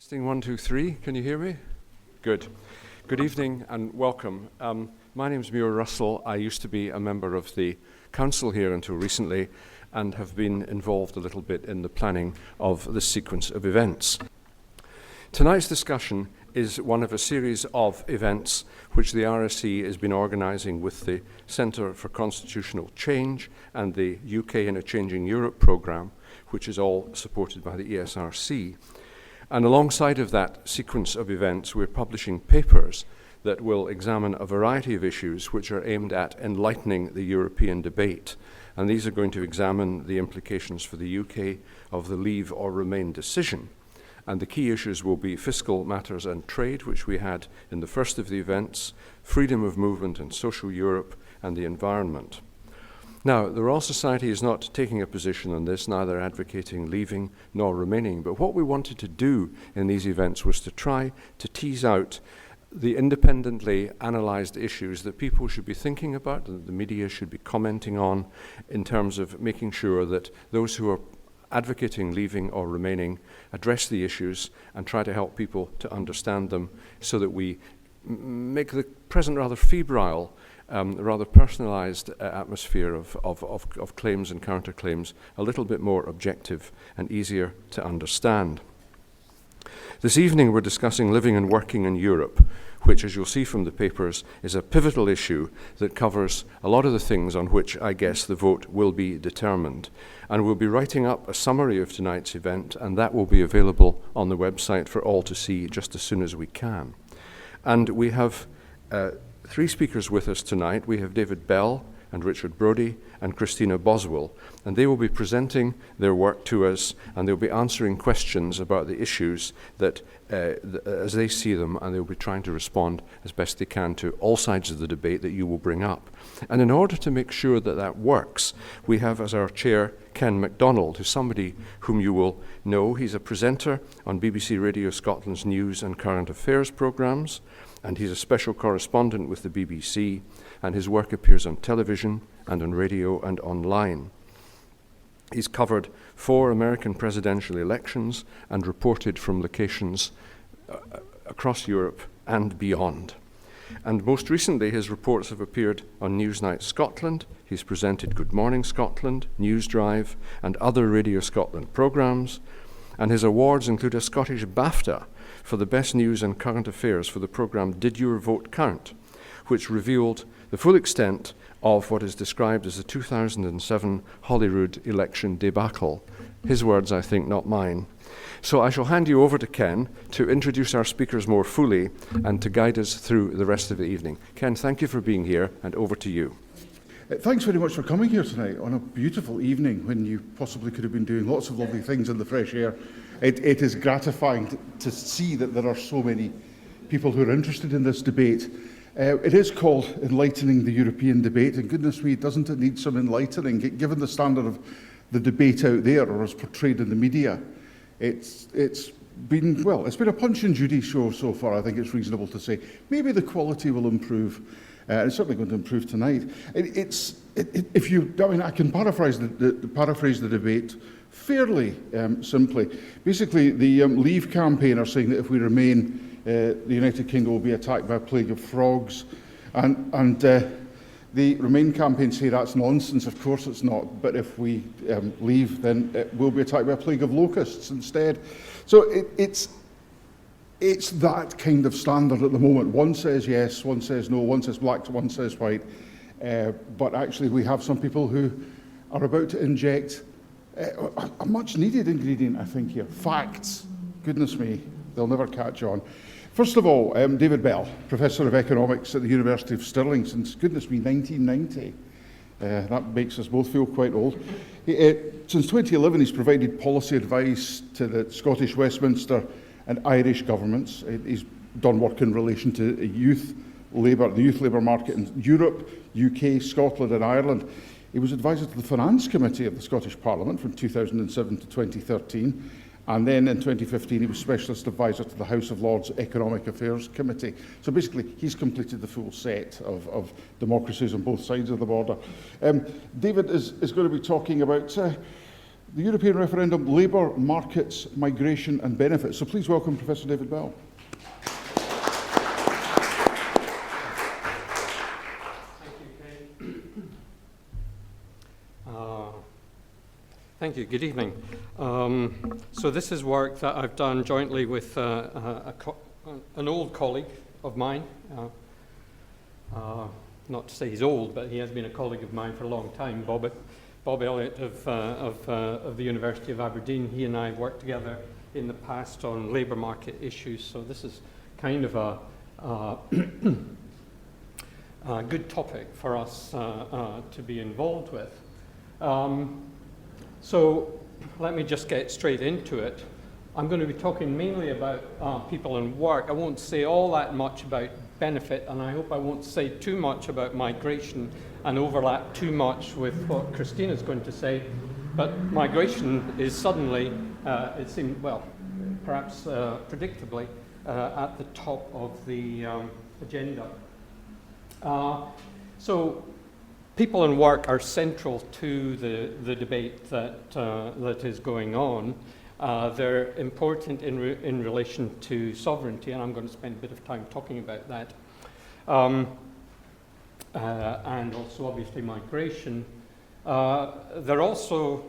Testing 1, 2, 3. Can you hear me? Good. Good evening and welcome. My name is Muir Russell. I used to be a member of the council here until recently and have been involved a little bit in the planning of this sequence of events. Tonight's discussion is one of a series of events which the RSC has been organising with the Centre for Constitutional Change and the UK in a Changing Europe programme, which is all supported by the ESRC. And alongside of that sequence of events, we're publishing papers that will examine a variety of issues which are aimed at enlightening the European debate. And these are going to examine the implications for the UK of the Leave or Remain decision. And the key issues will be fiscal matters and trade, which we had in the first of the events, freedom of movement and social Europe, and the environment. Now, the Royal Society is not taking a position on this, neither advocating leaving nor remaining, but what we wanted to do in these events was to try to tease out the independently analysed issues that people should be thinking about, that the media should be commenting on, in terms of making sure that those who are advocating leaving or remaining address the issues and try to help people to understand them so that we make the present rather febrile, rather personalised atmosphere of claims and counterclaims a little bit more objective and easier to understand. This evening we're discussing living and working in Europe, which, as you'll see from the papers, is a pivotal issue that covers a lot of the things on which I guess the vote will be determined. And we'll be writing up a summary of tonight's event, and that will be available on the website for all to see just as soon as we can. And we have three speakers with us tonight. We have David Bell and Richard Brodie and Christina Boswell, and they will be presenting their work to us, and they'll be answering questions about the issues that as they see them, and they'll be trying to respond as best they can to all sides of the debate that you will bring up. And in order to make sure that that works, we have as our chair Ken MacDonald, who's somebody whom you will know. He's a presenter on BBC Radio Scotland's news and current affairs programmes, and he's a special correspondent with the BBC, and his work appears on television and on radio and online. He's covered 4 American presidential elections and reported from locations across Europe and beyond. And most recently, his reports have appeared on Newsnight Scotland. He's presented Good Morning Scotland, News Drive, and other Radio Scotland programmes. And his awards include a Scottish BAFTA for the best news and current affairs for the programme Did Your Vote Count?, which revealed the full extent of what is described as the 2007 Holyrood election debacle. His words, I think, not mine. So I shall hand you over to Ken to introduce our speakers more fully and to guide us through the rest of the evening. Ken, thank you for being here, and over to you. Thanks very much for coming here tonight on a beautiful evening when you possibly could have been doing lots of lovely things in the fresh air. It is gratifying to see that there are so many people who are interested in this debate. It is called Enlightening the European Debate, and goodness me, doesn't it need some enlightening, given the standard of the debate out there, or as portrayed in the media. It's been a Punch and Judy show so far. I think it's reasonable to say. Maybe the quality will improve. It's certainly going to improve tonight. I can paraphrase the debate fairly simply. Basically, the Leave campaign are saying that if we remain, the United Kingdom will be attacked by a plague of frogs, and the Remain campaign say that's nonsense. Of course it's not. But if we leave, then it will be attacked by a plague of locusts instead. So it's that kind of standard at the moment. One says yes, one says no, one says black, one says white. But actually we have some people who are about to inject a much needed ingredient, I think, here. Facts. Goodness me, they'll never catch on. First of all, David Bell, Professor of Economics at the University of Stirling since, goodness me, 1990. That makes us both feel quite old. Since 2011, he's provided policy advice to the Scottish, Westminster and Irish governments. He's done work in relation to the youth labour market in Europe, UK, Scotland and Ireland. He was advisor to the Finance Committee of the Scottish Parliament from 2007 to 2013. And then in 2015, he was Specialist Advisor to the House of Lords Economic Affairs Committee. So basically, he's completed the full set of democracies on both sides of the border. David is going to be talking about the European referendum, labour, markets, migration and benefits. So please welcome Professor David Bell. Thank you. Good evening. So this is work that I've done jointly with an old colleague of mine. Not to say he's old, but he has been a colleague of mine for a long time, Bob Elliott of the University of Aberdeen. He and I have worked together in the past on labour market issues, so this is kind of a good topic for us to be involved with. So let me just get straight into it. I'm going to be talking mainly about people and work. I won't say all that much about benefit, and I hope I won't say too much about migration and overlap too much with what Christina is going to say. But migration is suddenly, it seems, well, perhaps predictably, at the top of the agenda. So people and work are central to the debate that is going on. They're important in relation to sovereignty, and I'm going to spend a bit of time talking about that. And also, obviously, migration. They're also,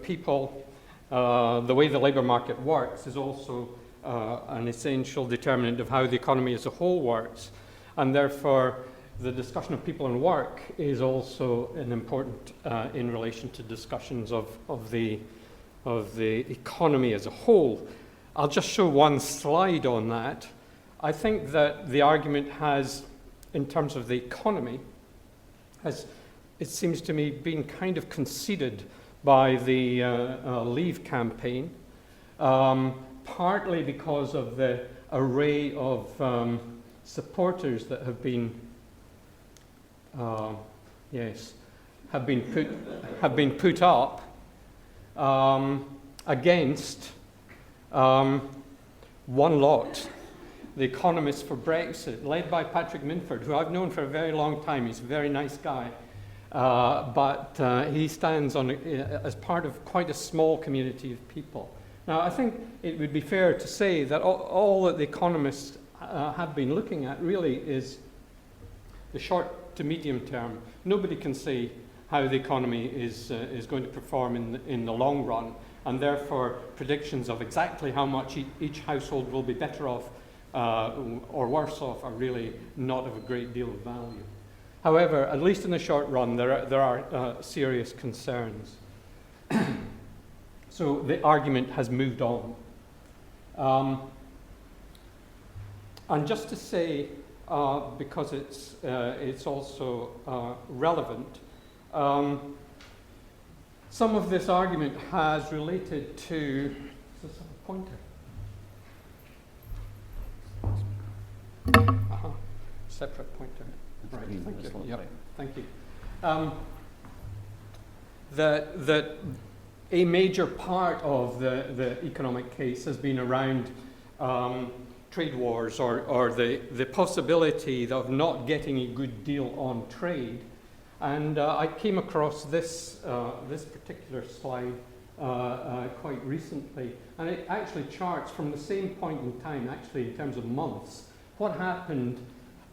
people, the way the labour market works is also an essential determinant of how the economy as a whole works, and therefore the discussion of people and work is also an important in relation to discussions of the economy as a whole. I'll just show one slide on that. I think that the argument has, in terms of the economy, it seems to me, been kind of conceded by the Leave campaign, partly because of the array of supporters that have been put up against one lot, the economists for Brexit, led by Patrick Minford, who I've known for a very long time. He's a very nice guy, but he stands on as part of quite a small community of people. Now, I think it would be fair to say that all that the economists have been looking at really is the short to medium term. Nobody can say how the economy is going to perform in the long run, and therefore predictions of exactly how much each household will be better off or worse off are really not of a great deal of value. However, at least in the short run, there are serious concerns. So the argument has moved on. And just to say, because it's also relevant, some of this argument has related to, is this a pointer? Separate pointer. Right, thank you. Yep, thank you. That a major part of the economic case has been around trade wars or the possibility of not getting a good deal on trade. And I came across this particular slide quite recently, and it actually charts from the same point in time, actually in terms of months, what happened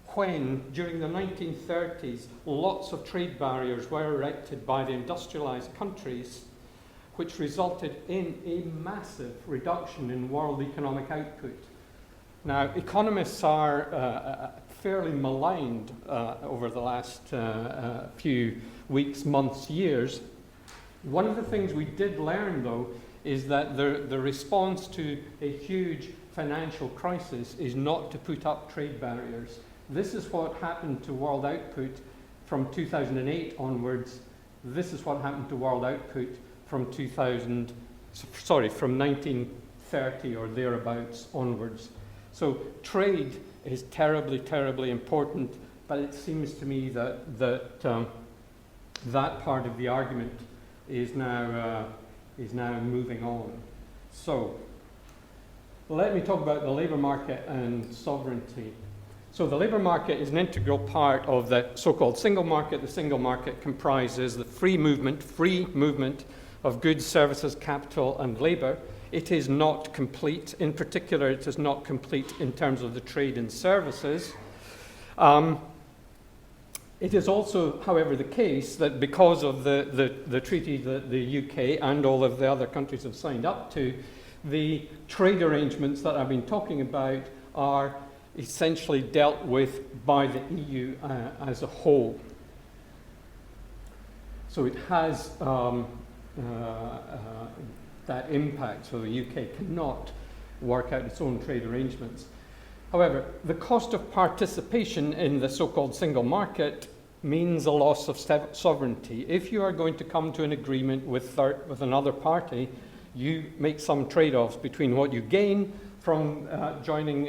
when, during the 1930s, lots of trade barriers were erected by the industrialized countries, which resulted in a massive reduction in world economic output. Now, economists are fairly maligned over the last few weeks, months, years. One of the things we did learn, though, is that the response to a huge financial crisis is not to put up trade barriers. This is what happened to world output from 2008 onwards. This is what happened to world output from 1930 or thereabouts onwards. So trade is terribly, terribly important, but it seems to me that that part of the argument is now moving on. So let me talk about the labour market and sovereignty. So the labour market is an integral part of the so-called single market. The single market comprises the free movement of goods, services, capital, and labour. It is not complete. In particular, it is not complete in terms of the trade and services. It is also, however, the case that because of the treaty that the UK and all of the other countries have signed up to, the trade arrangements that I've been talking about are essentially dealt with by the EU as a whole. So it has that impact, so the UK cannot work out its own trade arrangements. However, the cost of participation in the so-called single market means a loss of sovereignty. If you are going to come to an agreement with another party, you make some trade-offs between what you gain from joining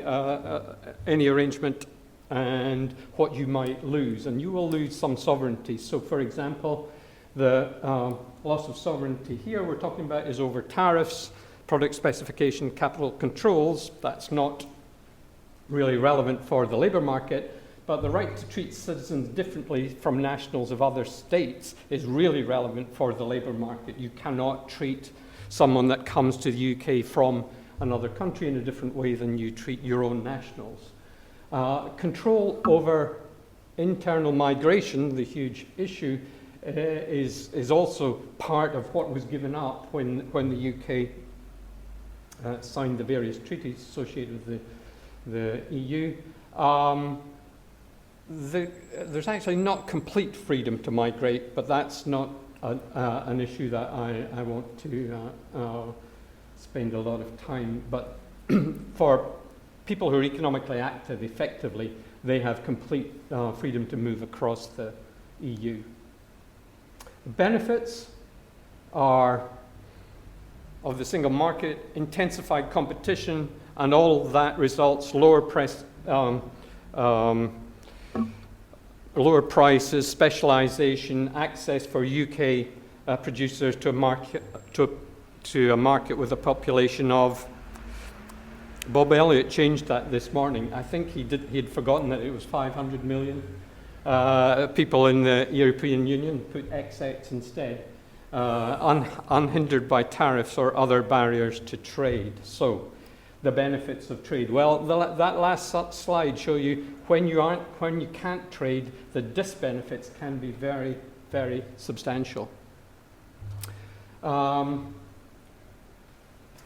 any arrangement and what you might lose, and you will lose some sovereignty. So, for example, the loss of sovereignty here we're talking about is over tariffs, product specification, capital controls. That's not really relevant for the labour market, but the right to treat citizens differently from nationals of other states is really relevant for the labour market. You cannot treat someone that comes to the UK from another country in a different way than you treat your own nationals. Control over internal migration, the huge issue, is also part of what was given up when the UK signed the various treaties associated with the EU. There's actually not complete freedom to migrate, but that's not an issue that I want to spend a lot of time. But for people who are economically active effectively, they have complete freedom to move across the EU. The benefits are of the single market, intensified competition, and all that results lower prices, specialisation, access for UK producers to a market with a population of. Bob Elliott changed that this morning. I think he'd forgotten that it was 500 million people in the European Union, put XX instead, unhindered by tariffs or other barriers to trade. So, the benefits of trade. Well, that last slide show you when you can't trade, the disbenefits can be very, very substantial.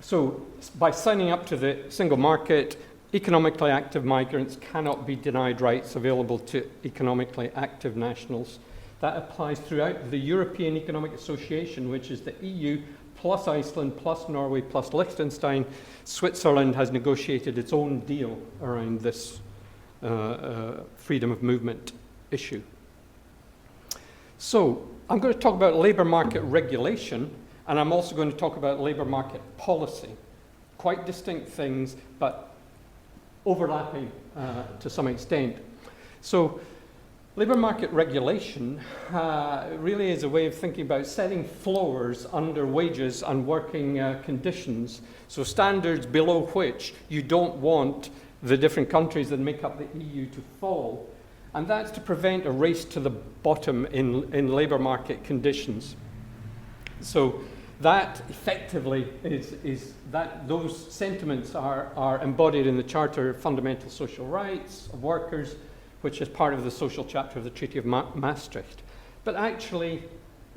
So, by signing up to the single market, economically active migrants cannot be denied rights available to economically active nationals. That applies throughout the European Economic Association, which is the EU, plus Iceland, plus Norway, plus Liechtenstein. Switzerland has negotiated its own deal around this freedom of movement issue. So, I'm going to talk about labour market regulation, and I'm also going to talk about labour market policy. Quite distinct things, but overlapping to some extent. So, labour market regulation really is a way of thinking about setting floors under wages and working conditions, so standards below which you don't want the different countries that make up the EU to fall. And that's to prevent a race to the bottom in labour market conditions. So that effectively is that those sentiments are embodied in the Charter of Fundamental Social Rights of Workers, which is part of the social chapter of the Treaty of Maastricht. But actually,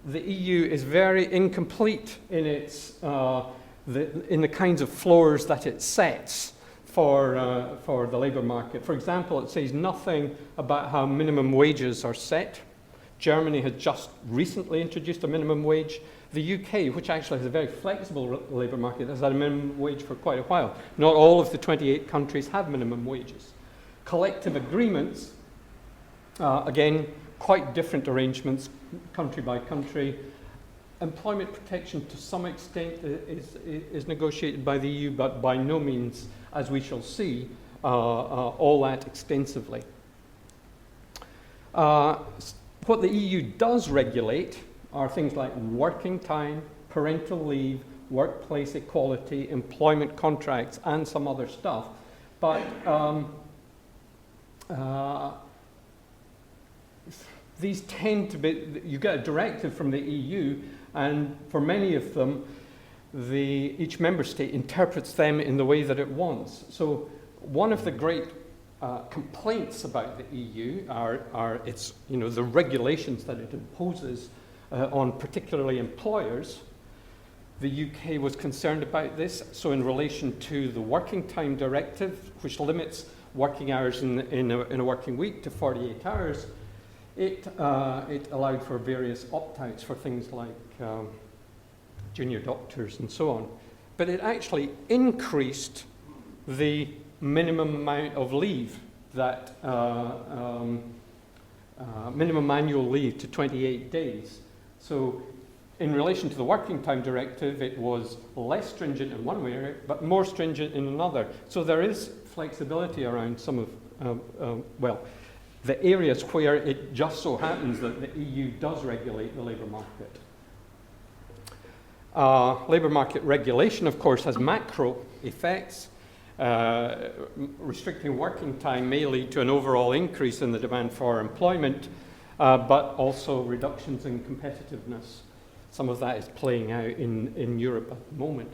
the EU is very incomplete in its in the kinds of floors that it sets for the labour market. For example, it says nothing about how minimum wages are set. Germany has just recently introduced a minimum wage. The UK, which actually has a very flexible labour market, has had a minimum wage for quite a while. Not all of the 28 countries have minimum wages. Collective agreements, again, quite different arrangements, country by country. Employment protection, to some extent, is negotiated by the EU, but by no means, as we shall see, all that extensively. What the EU does regulate are things like working time, parental leave, workplace equality, employment contracts, and some other stuff. But these tend to be, you get a directive from the EU, And for many of them, each member state interprets them in the way that it wants. So one of the great complaints about the EU are its, the regulations that it imposes on particularly employers. The UK was concerned about this. So in relation to the Working Time Directive, which limits working hours in a working week to 48 hours, it allowed for various opt-outs for things like junior doctors and so on. But it actually increased the minimum amount of leave, that minimum annual leave, to 28 days. So in relation to the Working Time Directive, it was less stringent in one way, but more stringent in another. So there is flexibility around some of, the areas where it just so happens that the EU does regulate the labour market. Labour market regulation, of course, has macro effects. Restricting working time may lead to an overall increase in the demand for employment, but also reductions in competitiveness. Some of that is playing out in Europe at the moment.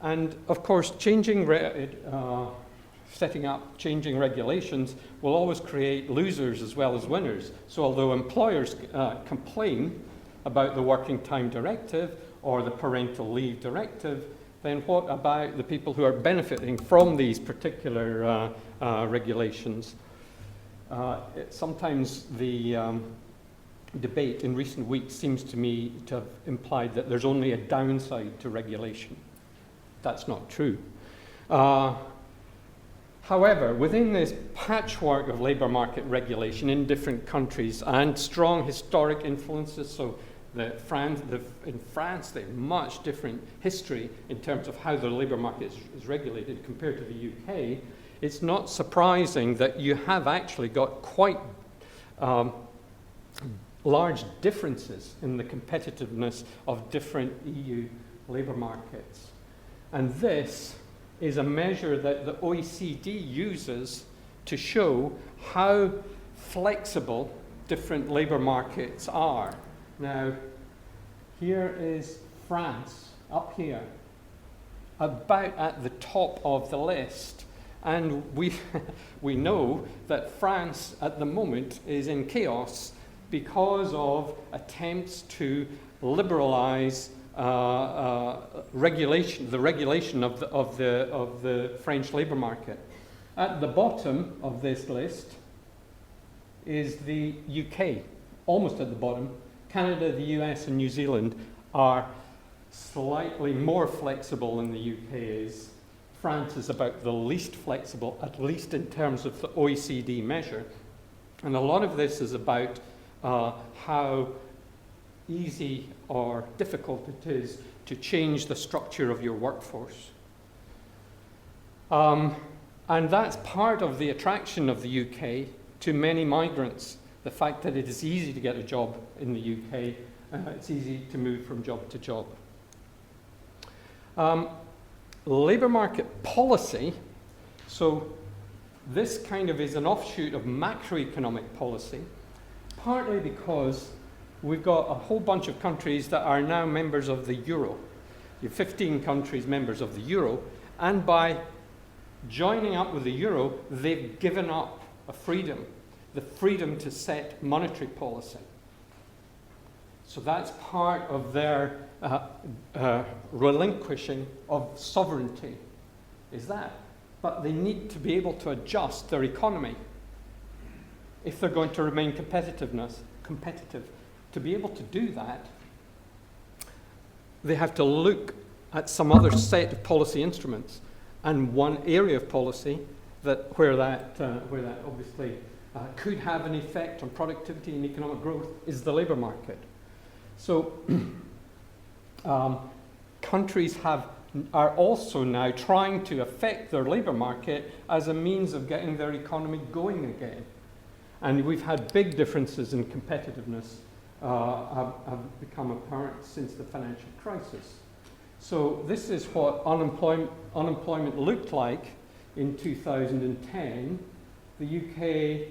And of course, setting up changing regulations will always create losers as well as winners. So although employers complain about the Working Time Directive or the Parental Leave Directive, then what about the people who are benefiting from these particular regulations? Sometimes the debate in recent weeks seems to me to have implied that there's only a downside to regulation. That's not true. However, within this patchwork of labour market regulation in different countries and strong historic influences, so in France, they have much different history in terms of how the labour market is regulated compared to the UK, it's not surprising that you have actually got quite large differences in the competitiveness of different EU labour markets. And this is a measure that the OECD uses to show how flexible different labour markets are. Now, here is France, up here, about at the top of the list. And we know that France at the moment is in chaos because of attempts to liberalize the regulation of the French labour market. At the bottom of this list is the UK, almost at the bottom. Canada, the US, and New Zealand are slightly more flexible than the UK is. France is about the least flexible, at least in terms of the OECD measure. And a lot of this is about how easy or difficult it is to change the structure of your workforce. And that's part of the attraction of the UK to many migrants, the fact that it is easy to get a job in the UK, it's easy to move from job to job. Labour market policy, so this kind of is an offshoot of macroeconomic policy, partly because we've got a whole bunch of countries that are now members of the euro. You have 15 countries members of the euro, and by joining up with the euro, they've given up a freedom, the freedom to set monetary policy. So that's part of their relinquishing of sovereignty, is that. But they need to be able to adjust their economy if they're going to remain competitive. To be able to do that, they have to look at some other set of policy instruments. And one area of policy where that obviously could have an effect on productivity and economic growth is the labour market. So countries are also now trying to affect their labour market as a means of getting their economy going again. And we've had big differences in competitiveness have become apparent since the financial crisis. So this is what unemployment looked like in 2010. The UK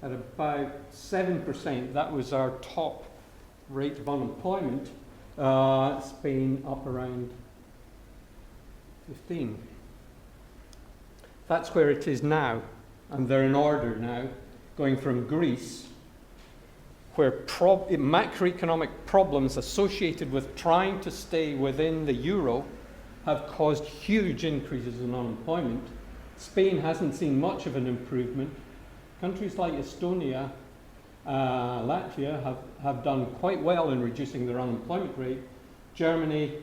at about 7%, that was our top rate of unemployment. Spain up around 15. That's where it is now, and they're in order now, going from Greece, where macroeconomic problems associated with trying to stay within the euro have caused huge increases in unemployment. Spain hasn't seen much of an improvement. Countries like Estonia, Latvia have done quite well in reducing their unemployment rate. Germany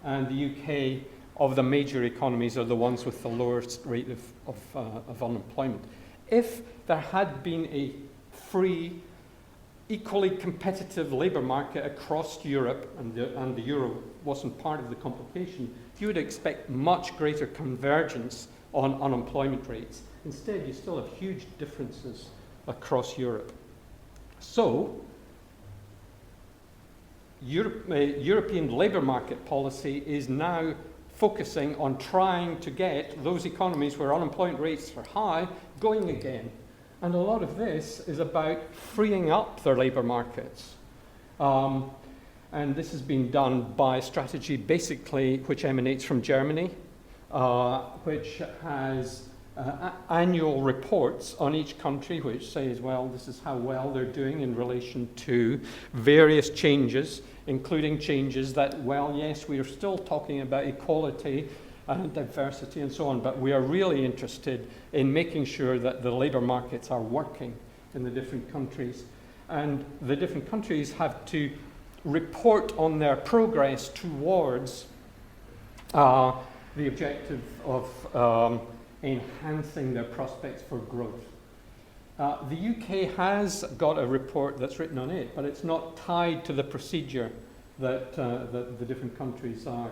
and the UK, of the major economies, are the ones with the lowest rate of unemployment. If there had been a free, equally competitive labour market across Europe, and the euro wasn't part of the complication, you would expect much greater convergence on unemployment rates. Instead, you still have huge differences across Europe. So, European labour market policy is now focusing on trying to get those economies where unemployment rates are high going again. And a lot of this is about freeing up their labour markets. And this has been done by a strategy basically which emanates from Germany, which has annual reports on each country which says, well, this is how well they're doing in relation to various changes, including changes that, well, yes, we are still talking about equality and diversity and so on, but we are really interested in making sure that the labour markets are working in the different countries. And the different countries have to report on their progress towards the objective of enhancing their prospects for growth. The UK has got a report that's written on it, but it's not tied to the procedure that the different countries are.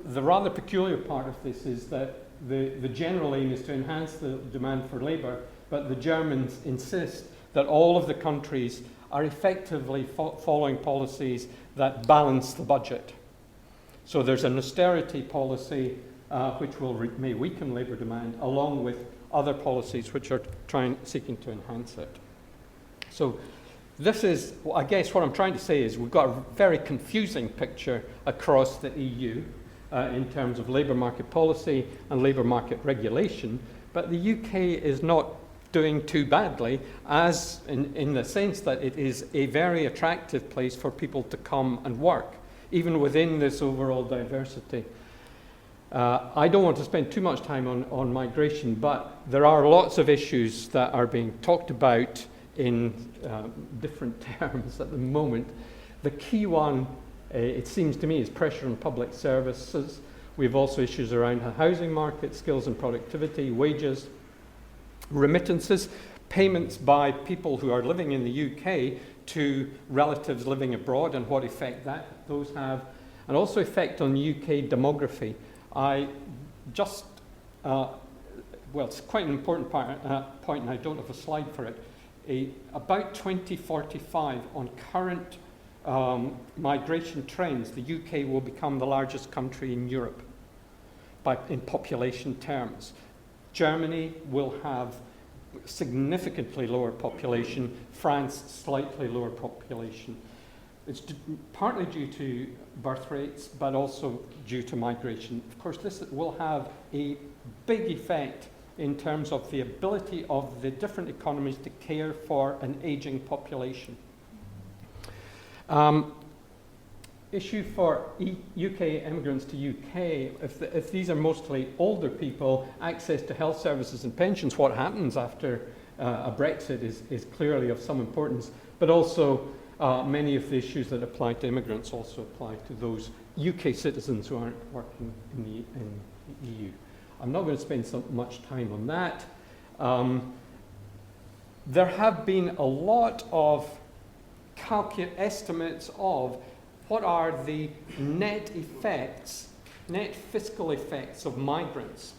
The rather peculiar part of this is that the general aim is to enhance the demand for labour, but the Germans insist that all of the countries are effectively following policies that balance the budget. So there's an austerity policy which may weaken labour demand, along with other policies which are seeking to enhance it. So this is, I guess what I'm trying to say is we've got a very confusing picture across the EU in terms of labour market policy and labour market regulation, but the UK is not doing too badly, as in the sense that it is a very attractive place for people to come and work, even within this overall diversity. I don't want to spend too much time on migration, but there are lots of issues that are being talked about in different terms at the moment. The key one, it seems to me, is pressure on public services. We have also issues around the housing market, skills and productivity, wages, remittances, payments by people who are living in the UK to relatives living abroad and what effect those have, and also effect on UK demography. It's quite an important point, and I don't have a slide for it. About 2045, on current migration trends, the UK will become the largest country in Europe in population terms. Germany will have significantly lower population, France slightly lower population. It's partly due to birth rates, but also due to migration. Of course, this will have a big effect in terms of the ability of the different economies to care for an aging population. Issue for UK immigrants to UK, if these are mostly older people, access to health services and pensions, what happens after a Brexit is clearly of some importance, but also many of the issues that apply to immigrants also apply to those UK citizens who aren't working in the EU. I'm not going to spend so much time on that. There have been a lot of estimates of what are the net effects, net fiscal effects of migrants.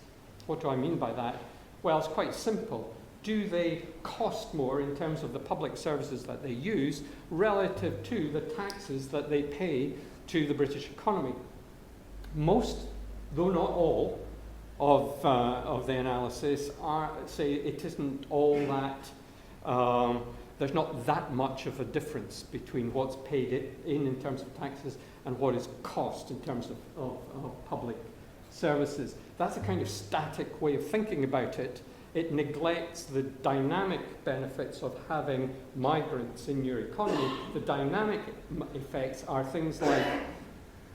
What do I mean by that? Well, it's quite simple. Do they cost more in terms of the public services that they use relative to the taxes that they pay to the British economy? Most, though not all, of the analysis say it isn't all that there's not that much of a difference between what's paid in terms of taxes and what is cost in terms of public services. That's a kind of static way of thinking about it. It neglects the dynamic benefits of having migrants in your economy. The dynamic effects are things like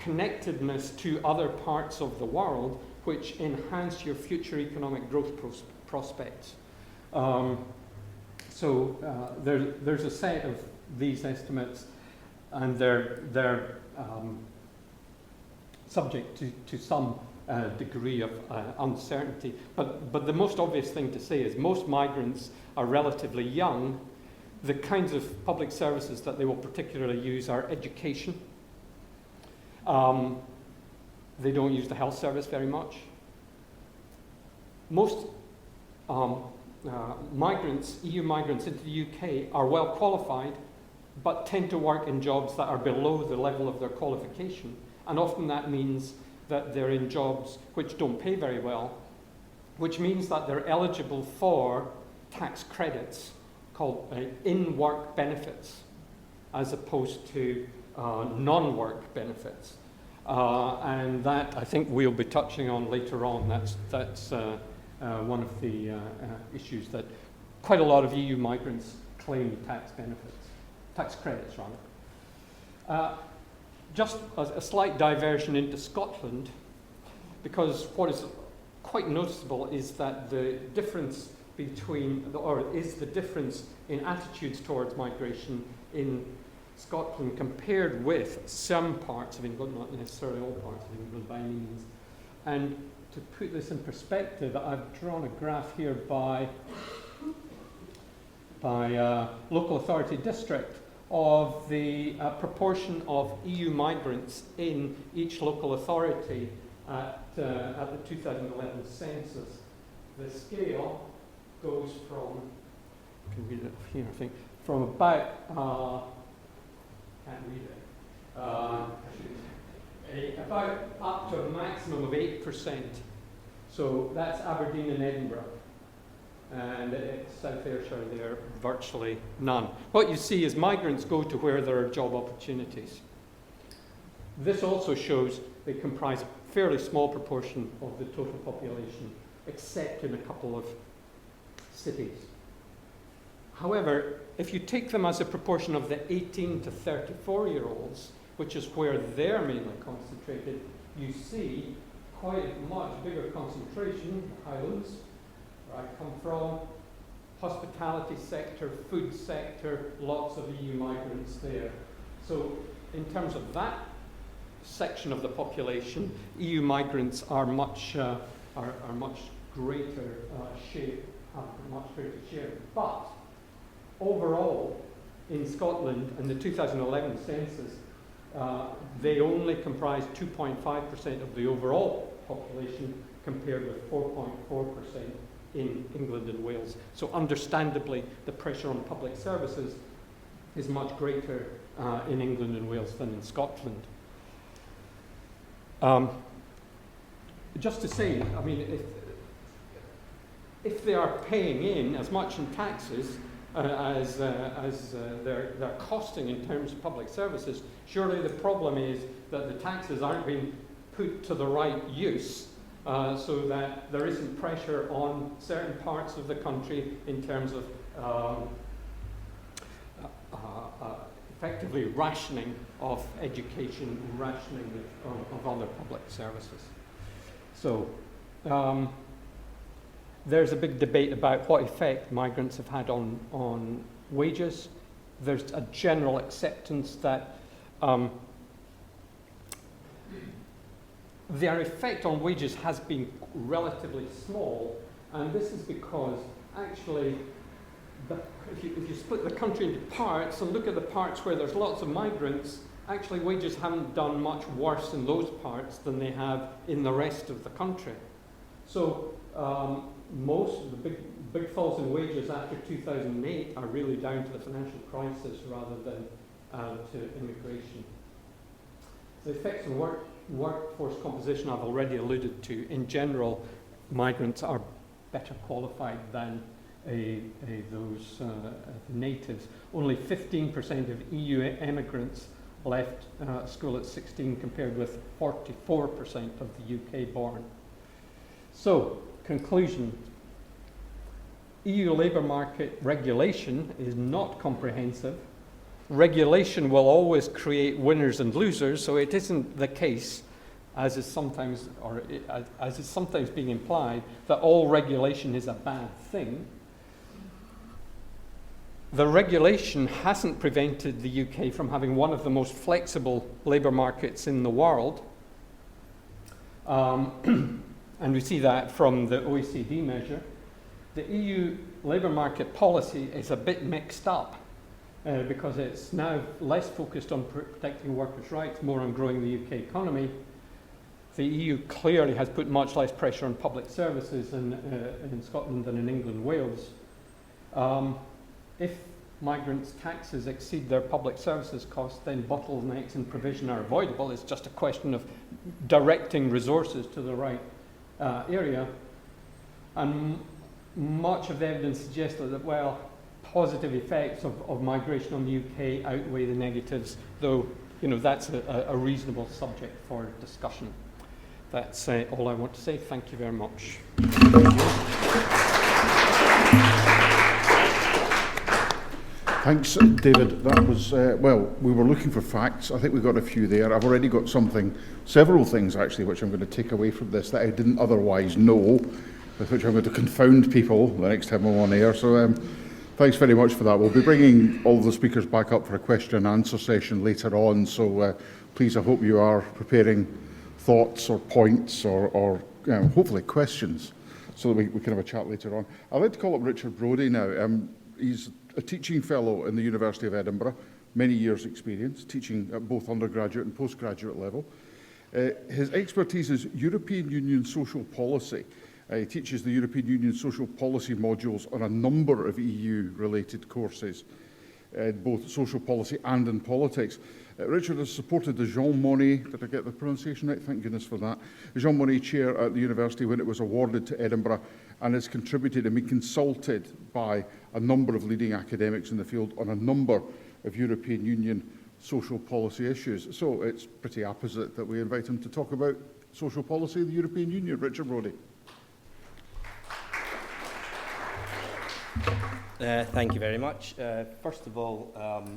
connectedness to other parts of the world, which enhance your future economic growth prospects. There's a set of these estimates, and they're subject to some degree of uncertainty. But the most obvious thing to say is most migrants are relatively young. The kinds of public services that they will particularly use are education. They don't use the health service very much. Most migrants, EU migrants into the UK, are well qualified, but tend to work in jobs that are below the level of their qualification. And often that means that they're in jobs which don't pay very well, which means that they're eligible for tax credits called in-work benefits, as opposed to non-work benefits. And that, I think, we'll be touching on later on. That's one of the issues that quite a lot of EU migrants claim tax credits rather. Just a slight diversion into Scotland, because what is quite noticeable is that the difference the difference in attitudes towards migration in Scotland compared with some parts of England, not necessarily all parts of England by any means. And to put this in perspective, I've drawn a graph here by local authority district of the proportion of EU migrants in each local authority at the 2011 census. The scale goes from, I can read it here, I think, from about, can't read it, about up to a maximum of 8%. So that's Aberdeen and Edinburgh. And South Ayrshire, there virtually none. What you see is migrants go to where there are job opportunities. This also shows they comprise a fairly small proportion of the total population, except in a couple of cities. However, if you take them as a proportion of the 18 to 34-year-olds, which is where they're mainly concentrated, you see quite a much bigger concentration, Highlands, where I come from, hospitality sector, food sector, lots of EU migrants there. So in terms of that section of the population, EU migrants are much greater share, have a much greater share. But overall, in Scotland, in the 2011 census, they only comprise 2.5% of the overall population, compared with 4.4% in England and Wales. So understandably, the pressure on public services is much greater in England and Wales than in Scotland. Just to say, I mean, if they are paying in as much in taxes as they're costing in terms of public services, surely the problem is that the taxes aren't being put to the right use, so that there isn't pressure on certain parts of the country in terms of effectively rationing of education, rationing of other public services. So there's a big debate about what effect migrants have had on wages. There's a general acceptance that their effect on wages has been relatively small, and this is because actually if you split the country into parts and look at the parts where there's lots of migrants, actually wages haven't done much worse in those parts than they have in the rest of the country. So most of the big falls in wages after 2008 are really down to the financial crisis rather than to immigration. The effects on workforce composition I've already alluded to. In general, migrants are better qualified than those natives. Only 15% of EU immigrants left school at 16, compared with 44% of the UK born. So, conclusion. EU labour market regulation is not comprehensive. Regulation will always create winners and losers, so it isn't the case, as is sometimes being implied, that all regulation is a bad thing. The regulation hasn't prevented the UK from having one of the most flexible labour markets in the world. And we see that from the OECD measure. The EU labour market policy is a bit mixed up because it's now less focused on protecting workers' rights, more on growing the UK economy. The EU clearly has put much less pressure on public services in Scotland than in England and Wales. If migrants' taxes exceed their public services costs, then bottlenecks in provision are avoidable. It's just a question of directing resources to the right area. And much of the evidence suggests that, well, positive effects of migration on the UK outweigh the negatives, though, that's a reasonable subject for discussion. That's all I want to say. Thank you very much. Thanks, David. That was, we were looking for facts. I think we got a few there. I've already got several things actually, which I'm going to take away from this that I didn't otherwise know, with which I'm going to confound people the next time I'm on air. So thanks very much for that. We'll be bringing all the speakers back up for a question and answer session later on. So please, I hope you are preparing thoughts or points or hopefully questions so that we can have a chat later on. I'd like to call up Richard Brodie now. He's a teaching fellow in the University of Edinburgh, many years' experience, teaching at both undergraduate and postgraduate level. His expertise is European Union social policy. He teaches the European Union social policy modules on a number of EU-related courses, both social policy and in politics. Richard has supported the Jean Monnet, did I get the pronunciation right? Thank goodness for that. The Jean Monnet Chair at the university when it was awarded to Edinburgh, and has contributed and been consulted by a number of leading academics in the field on a number of European Union social policy issues. So it's pretty apposite that we invite him to talk about social policy of the European Union. Richard Brodie. Thank you very much. First of all,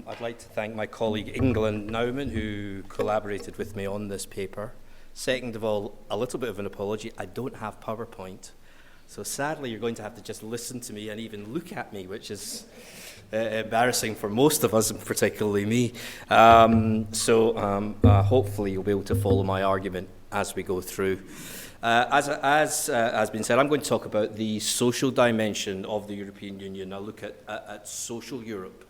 I'd like to thank my colleague England Nauman, who collaborated with me on this paper. Second of all, a little bit of an apology. I don't have PowerPoint. So sadly, you're going to have to just listen to me and even look at me, which is embarrassing for most of us, and particularly me. Hopefully you'll be able to follow my argument as we go through. As has been said, I'm going to talk about the social dimension of the European Union. I'll look at social Europe.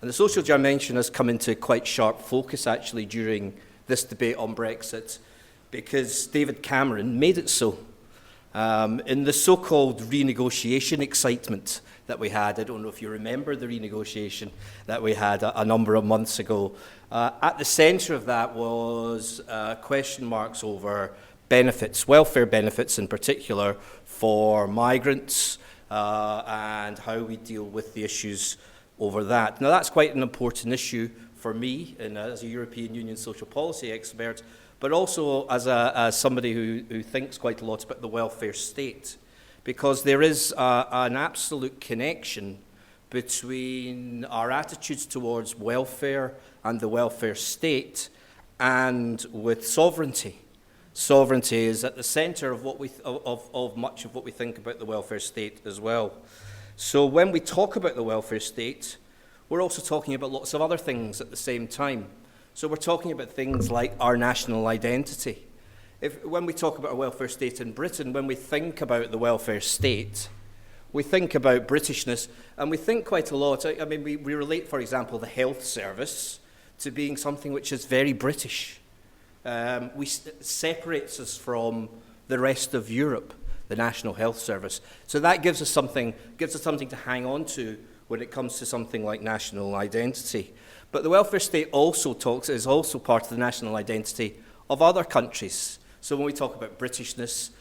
And the social dimension has come into quite sharp focus, actually, during this debate on Brexit, because David Cameron made it so. In the so-called renegotiation excitement that we had, I don't know if you remember the renegotiation that we had a number of months ago, at the centre of that was question marks over benefits, welfare benefits in particular, for migrants and how we deal with the issues over that. Now, that's quite an important issue for me as a European Union social policy expert, but also as somebody who thinks quite a lot about the welfare state, because there is an absolute connection between our attitudes towards welfare and the welfare state and with sovereignty. Sovereignty is at the centre of of much of what we think about the welfare state as well. So when we talk about the welfare state, we're also talking about lots of other things at the same time. So we're talking about things like our national identity. When we talk about a welfare state in Britain, when we think about the welfare state, we think about Britishness, and we think quite a lot. I mean, we relate, for example, the health service to being something which is very British. Separates us from the rest of Europe, the National Health Service. So that gives us something to hang on to when it comes to something like national identity. But the welfare state is also part of the national identity of other countries. So when we talk about Britishness,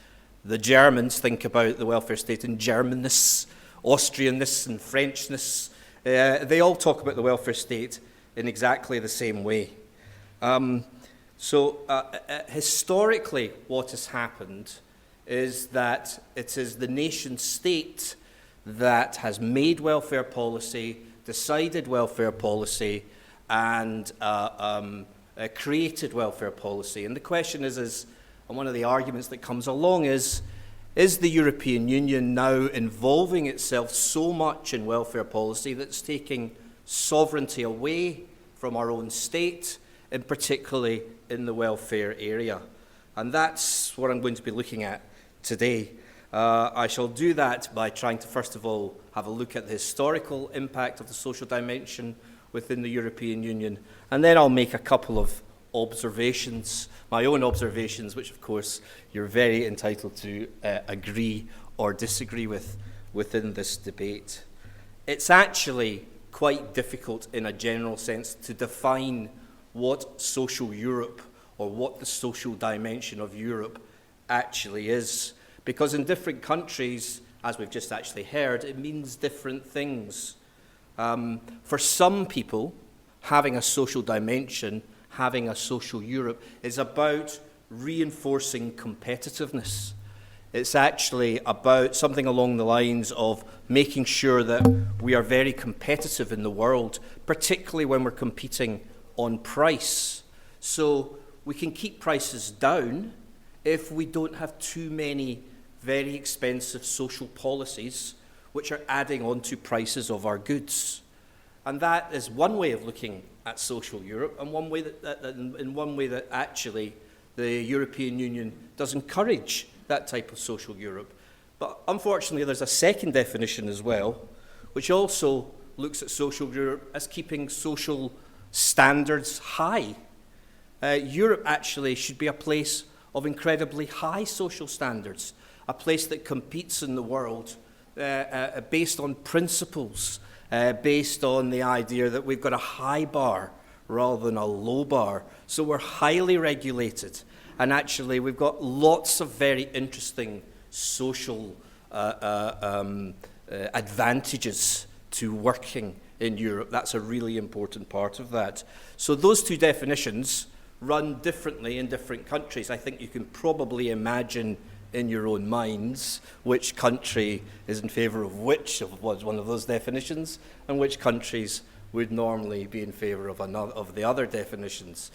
the Germans think about the welfare state in Germanness, Austrianness and Frenchness. They all talk about the welfare state in exactly the same way. Historically, what has happened is that it is the nation state that has made welfare policy, decided welfare policy, and created welfare policy. And the question is, and one of the arguments that comes along is the European Union now involving itself so much in welfare policy that it's taking sovereignty away from our own state, and particularly in the welfare area? And that's what I'm going to be looking at today. I shall do that by trying to, first of all, have a look at the historical impact of the social dimension within the European Union, and then I'll make a couple of observations, my own observations, which of course you're very entitled to agree or disagree with within this debate. It's actually quite difficult in a general sense to define what social Europe or what the social dimension of Europe actually is, because in different countries, as we've just actually heard, it means different things. For some people, having a social dimension, having a social Europe, is about reinforcing competitiveness. It's actually about something along the lines of making sure that we are very competitive in the world, particularly when we're competing on price. So we can keep prices down if we don't have too many very expensive social policies which are adding on to prices of our goods. And that is one way of looking at social Europe, and one way that actually the European Union does encourage that type of social Europe. But unfortunately, there's a second definition as well, which also looks at social Europe as keeping social standards high. Europe actually should be a place of incredibly high social standards, a place that competes in the world based on principles, based on the idea that we've got a high bar rather than a low bar. So we're highly regulated, and actually we've got lots of very interesting social advantages to working in Europe. That's a really important part of that. So those two definitions run differently in different countries. I think you can probably imagine in your own minds which country is in favour of which of one of those definitions, and which countries would normally be in favour of the other definitions.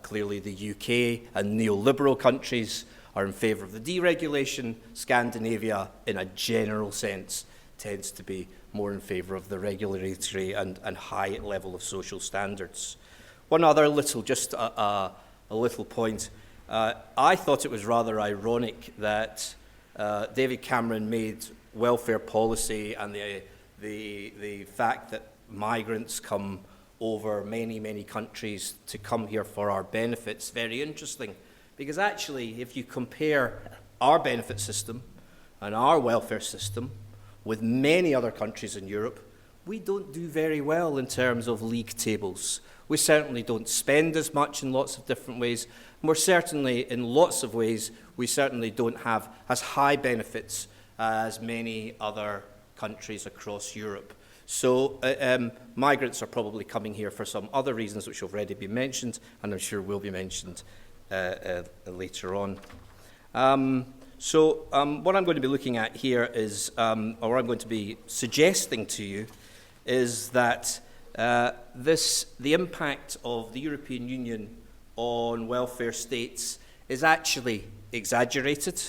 Clearly the UK and neoliberal countries are in favour of the deregulation. Scandinavia, in a general sense, tends to be more in favour of the regulatory and high level of social standards. One other little, just a little point. I thought it was rather ironic that David Cameron made welfare policy and the fact that migrants come over many, many countries to come here for our benefits very interesting. Because actually, if you compare our benefit system and our welfare system with many other countries in Europe, we don't do very well in terms of league tables. We certainly don't spend as much in lots of different ways. More certainly, in lots of ways, we certainly don't have as high benefits as many other countries across Europe. So migrants are probably coming here for some other reasons which have already been mentioned, and I'm sure will be mentioned later on. What I'm going to be looking at here is, or I'm going to be suggesting to you, is that the impact of the European Union on welfare states is actually exaggerated.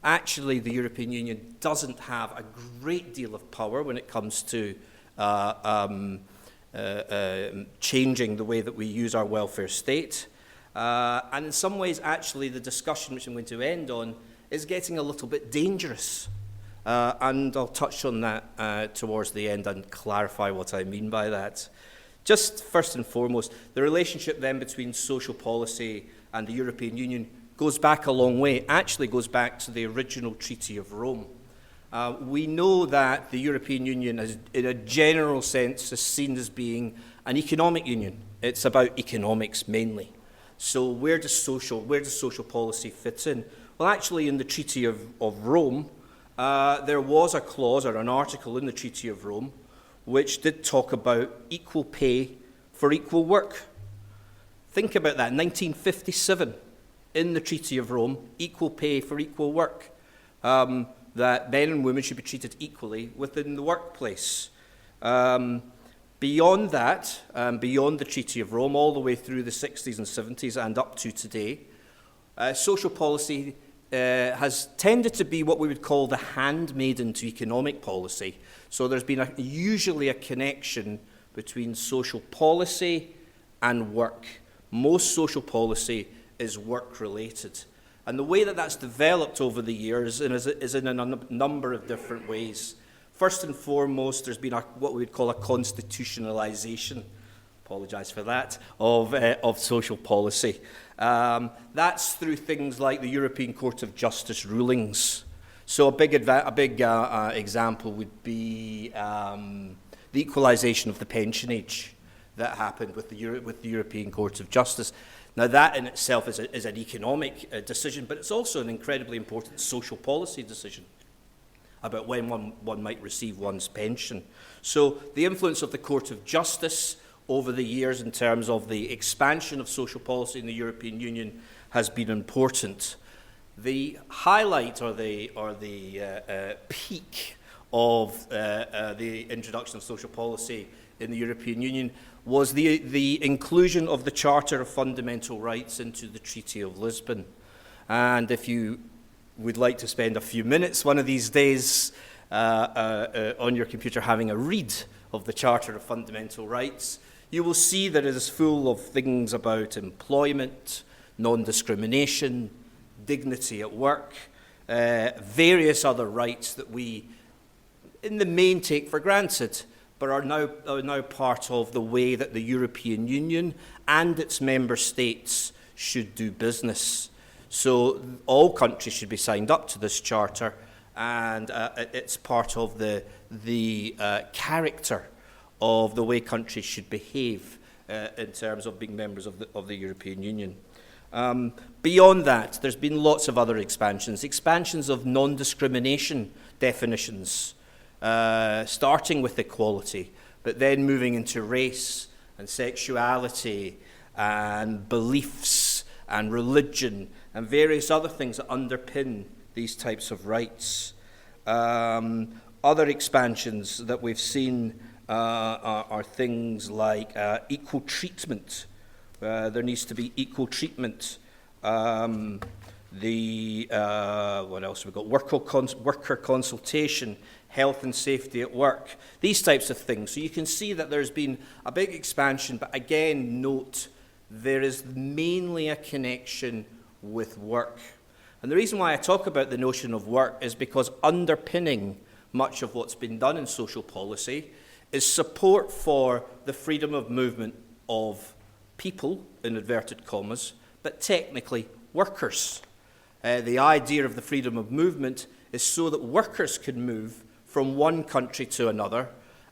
Actually, the European Union doesn't have a great deal of power when it comes to changing the way that we use our welfare state. And in some ways, actually, the discussion which I'm going to end on is getting a little bit dangerous. And I'll touch on that towards the end and clarify what I mean by that. Just first and foremost, the relationship then between social policy and the European Union goes back a long way, actually goes back to the original Treaty of Rome. We know that the European Union, in a general sense, is seen as being an economic union. It's about economics mainly. So where does social policy fit in? Well, actually, in the Treaty of Rome, there was a clause or an article in the Treaty of Rome which did talk about equal pay for equal work. Think about that, 1957, in the Treaty of Rome, equal pay for equal work, that men and women should be treated equally within the workplace. Beyond that, beyond the Treaty of Rome, all the way through the 60s and 70s and up to today, social policy has tended to be what we would call the handmaiden to economic policy. So there's been usually a connection between social policy and work. Most social policy is work-related. And the way that that's developed over the years is in a number of different ways. First and foremost, there's been what we would call a constitutionalization, apologise for that, of social policy. That's through things like the European Court of Justice rulings. So a big example would be the equalisation of the pension age that happened with the European Court of Justice. Now that in itself is an economic decision, but it's also an incredibly important social policy decision about when one might receive one's pension. So the influence of the Court of Justice over the years in terms of the expansion of social policy in the European Union has been important. The highlight or the peak of the introduction of social policy in the European Union was the inclusion of the Charter of Fundamental Rights into the Treaty of Lisbon. And if you would like to spend a few minutes one of these days on your computer having a read of the Charter of Fundamental Rights, you will see that it is full of things about employment, non-discrimination, dignity at work, various other rights that we in the main take for granted, but are now part of the way that the European Union and its member states should do business. So all countries should be signed up to this charter, and it's part of the character of the way countries should behave in terms of being members of the European Union. Beyond that, there's been lots of other expansions of non-discrimination definitions, starting with equality, but then moving into race and sexuality and beliefs and religion and various other things that underpin these types of rights. Other expansions that we've seen are things like equal treatment. There needs to be equal treatment. What else have we got? Worker consultation, health and safety at work, these types of things. So you can see that there's been a big expansion, but again, note, there is mainly a connection with work. And the reason why I talk about the notion of work is because underpinning much of what's been done in social policy is support for the freedom of movement of people, in inverted commas, but technically workers. The idea of the freedom of movement is so that workers can move from one country to another,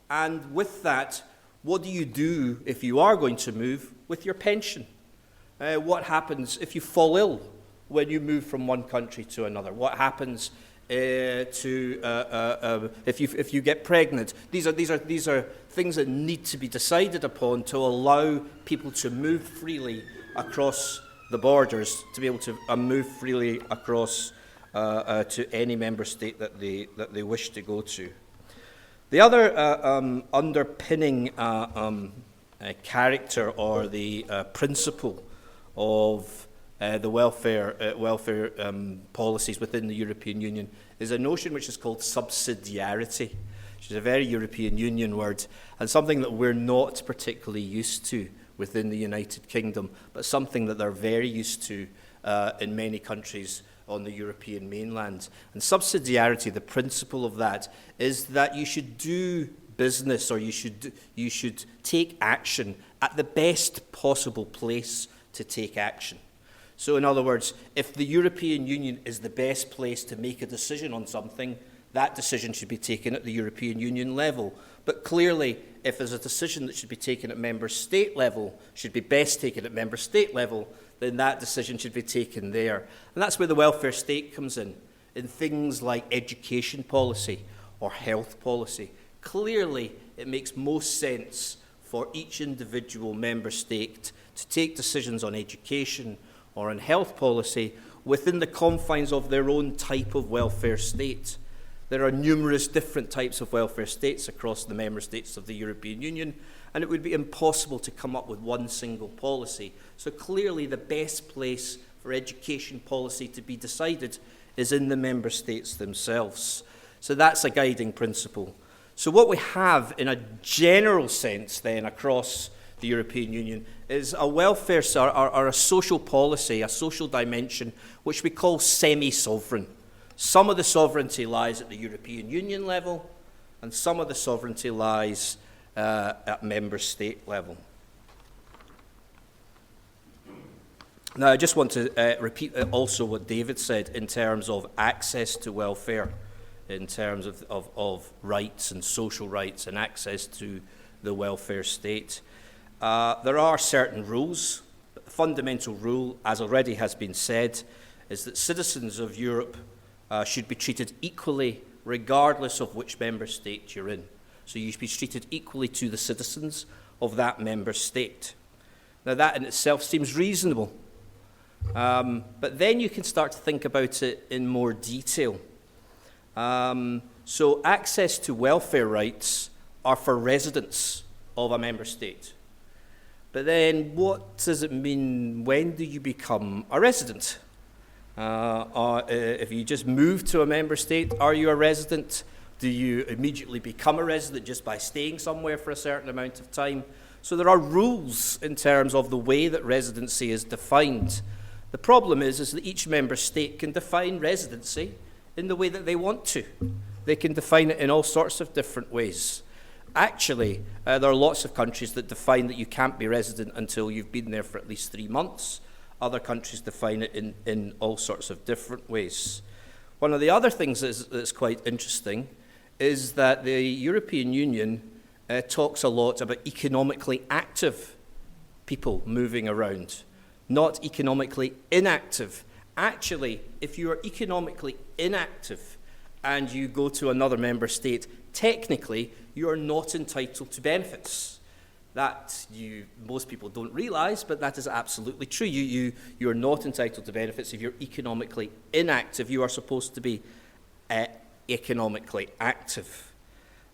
and with that, what do you do if you are going to move with your pension? What happens if you fall ill when you move from one country to another? What happens if you get pregnant? These are things that need to be decided upon to allow people to move freely across the borders, to be able to move freely across to any member state that they wish to go to. The other underpinning character or the principle of the welfare policies within the European Union is a notion which is called subsidiarity, which is a very European Union word, and something that we're not particularly used to within the United Kingdom, but something that they're very used to in many countries on the European mainland. And subsidiarity, the principle of that, is that you should do business, or you should take action at the best possible place to take action. So in other words, if the European Union is the best place to make a decision on something, that decision should be taken at the European Union level. But clearly, if there's a decision that should be taken at member state level, should be best taken at member state level, then that decision should be taken there. And that's where the welfare state comes in. in things like education policy or health policy, clearly it makes most sense for each individual member state to take decisions on education or on health policy within the confines of their own type of welfare state. There are numerous different types of welfare states across the member states of the European Union, and it would be impossible to come up with one single policy. So clearly the best place for education policy to be decided is in the member states themselves. So that's a guiding principle. So what we have in a general sense then across the European Union is a welfare or a social policy, a social dimension, which we call semi-sovereign. Some of the sovereignty lies at the European Union level, and some of the sovereignty lies at member state level. Now, I just want to repeat also what David said in terms of access to welfare, in terms of rights and social rights and access to the welfare state. There are certain rules. The fundamental rule, as already has been said, is that citizens of Europe should be treated equally regardless of which member state you're in. So you should be treated equally to the citizens of that member state. Now that in itself seems reasonable, but then you can start to think about it in more detail. So access to welfare rights are for residents of a member state. But then what does it mean? When do you become a resident? If you just move to a member state, are you a resident? Do you immediately become a resident just by staying somewhere for a certain amount of time? So there are rules in terms of the way that residency is defined. The problem is that each member state can define residency in the way that they want to. They can define it in all sorts of different ways. Actually, there are lots of countries that define that you can't be resident until you've been there for at least 3 months. Other countries define it in all sorts of different ways. One of the other things that's quite interesting is that the European Union talks a lot about economically active people moving around, not economically inactive. Actually, if you are economically inactive and you go to another member state, technically you are not entitled to benefits. That most people don't realize, but that is absolutely true. You are not entitled to benefits if you're economically inactive. You are supposed to be economically active.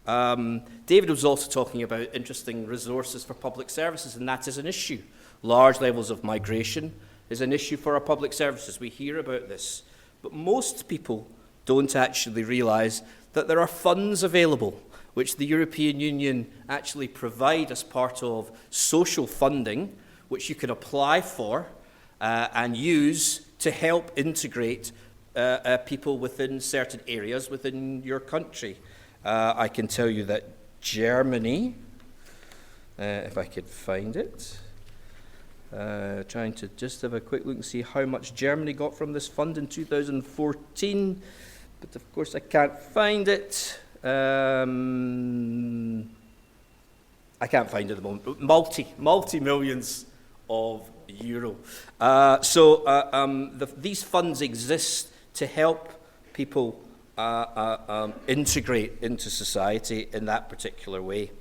David was also talking about interesting resources for public services, and that is an issue. Large levels of migration is an issue for our public services. We hear about this. But most people don't actually realize that there are funds available which the European Union actually provide as part of social funding, which you can apply for and use to help integrate people within certain areas within your country. I can tell you that Germany, if I could find it, trying to just have a quick look and see how much Germany got from this fund in 2014, but of course I can't find it. I can't find it at the moment. Multi-millions of euro. These funds exist to help people integrate into society in that particular way.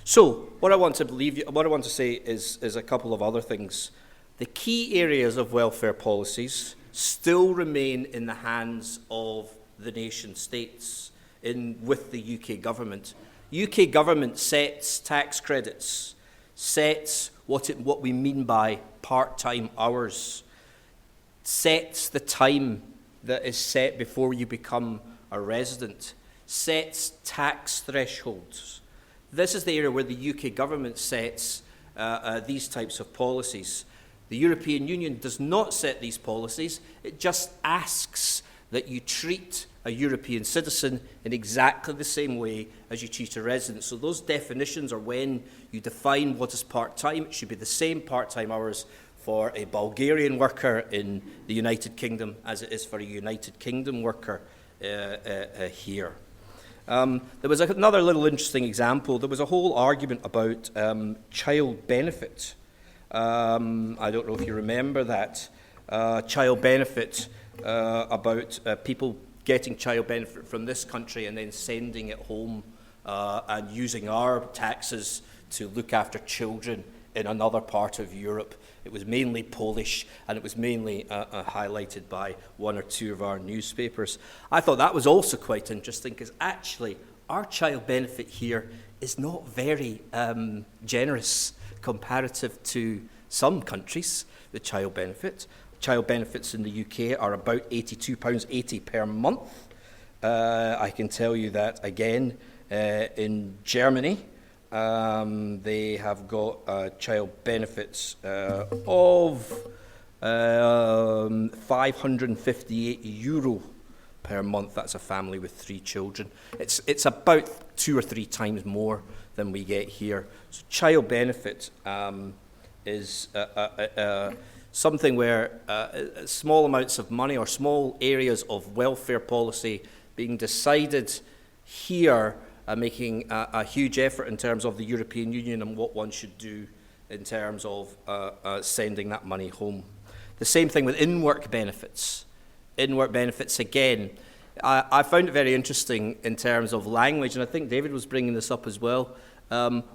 So what I want to say is a couple of other things. The key areas of welfare policies still remain in the hands of the nation states with the UK government. UK government sets tax credits, sets what we mean by part-time hours, sets the time that is set before you become a resident, sets tax thresholds. This is the area where the UK government sets these types of policies. The European Union does not set these policies. It just asks that you treat a European citizen in exactly the same way as you treat a resident. So those definitions are when you define what is part-time. It should be the same part-time hours for a Bulgarian worker in the United Kingdom as it is for a United Kingdom worker here. There was another little interesting example. There was a whole argument about child benefit. I don't know if you remember that. child benefit, about people getting child benefit from this country and then sending it home and using our taxes to look after children in another part of Europe. It was mainly Polish, and it was mainly highlighted by one or two of our newspapers. I thought that was also quite interesting, because actually our child benefit here is not very generous comparative to some countries, the child benefit. Child benefits in the UK are about £82.80 per month. I can tell you that again in Germany. They have got child benefits of €558 per month. That's a family with 3 children. It's about 2 or 3 times more than we get here. So child benefit is something where small amounts of money or small areas of welfare policy being decided here, making a huge effort in terms of the European Union and what one should do in terms of sending that money home. The same thing with in-work benefits. In-work benefits, again, I found it very interesting in terms of language, and I think David was bringing this up as well.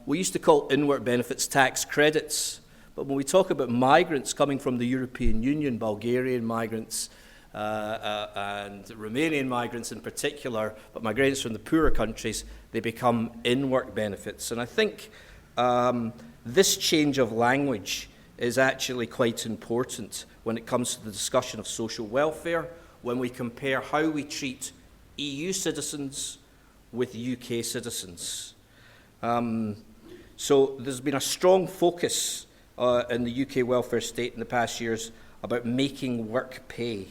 We used to call in-work benefits tax credits, but when we talk about migrants coming from the European Union, Bulgarian migrants, and Romanian migrants in particular, but migrants from the poorer countries, they become in-work benefits. And I think this change of language is actually quite important when it comes to the discussion of social welfare, when we compare how we treat EU citizens with UK citizens. So there's been a strong focus in the UK welfare state in the past years about making work pay.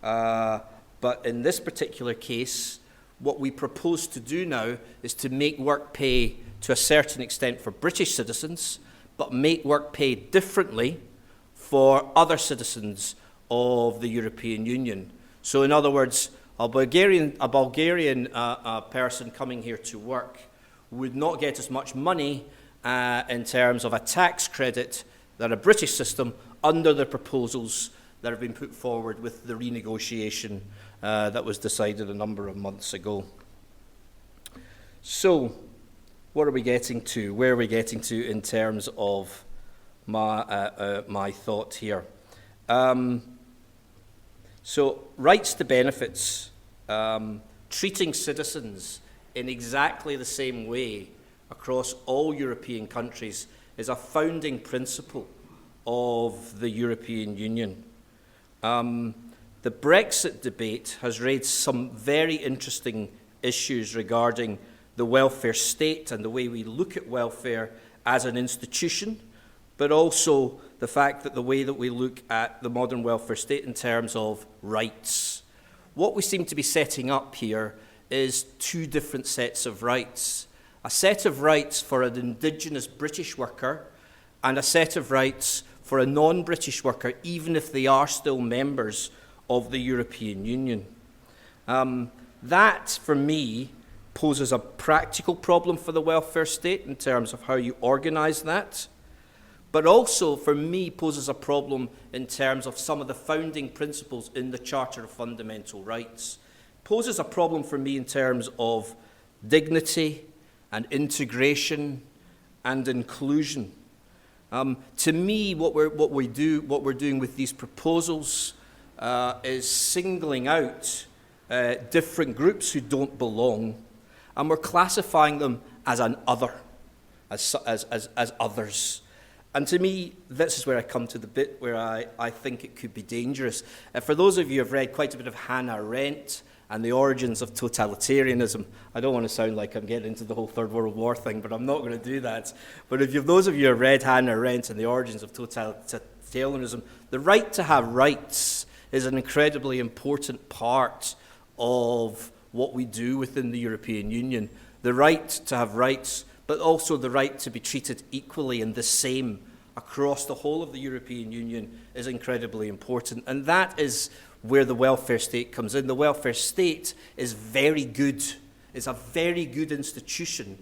But in this particular case, what we propose to do now is to make work pay to a certain extent for British citizens, but make work pay differently for other citizens of the European Union. So in other words, a Bulgarian person coming here to work would not get as much money in terms of a tax credit than a British system under the proposals that have been put forward with the renegotiation that was decided a number of months ago. So, what are we getting to? Where are we getting to in terms of my thought here? So, rights to benefits, treating citizens in exactly the same way across all European countries is a founding principle of the European Union. The Brexit debate has raised some very interesting issues regarding the welfare state and the way we look at welfare as an institution, but also the fact that the way that we look at the modern welfare state in terms of rights. What we seem to be setting up here is 2 different sets of rights. A set of rights for an indigenous British worker and a set of rights for a non-British worker, even if they are still members of the European Union. That, for me, poses a practical problem for the welfare state in terms of how you organise that, but also, for me, poses a problem in terms of some of the founding principles in the Charter of Fundamental Rights. Poses a problem for me in terms of dignity and integration and inclusion. To me, what we're doing with these proposals is singling out different groups who don't belong, and we're classifying them as an other, as others. And to me, this is where I come to the bit where I think it could be dangerous. For those of you who have read quite a bit of Hannah Arendt and the origins of totalitarianism, I don't want to sound like I'm getting into the whole Third World War thing, but I'm not going to do that. But if those of you who have read Hannah Arendt and the origins of totalitarianism, the right to have rights is an incredibly important part of what we do within the European Union. The right to have rights, but also the right to be treated equally and the same across the whole of the European Union is incredibly important. And that is where the welfare state comes in. The welfare state is very good. It's a very good institution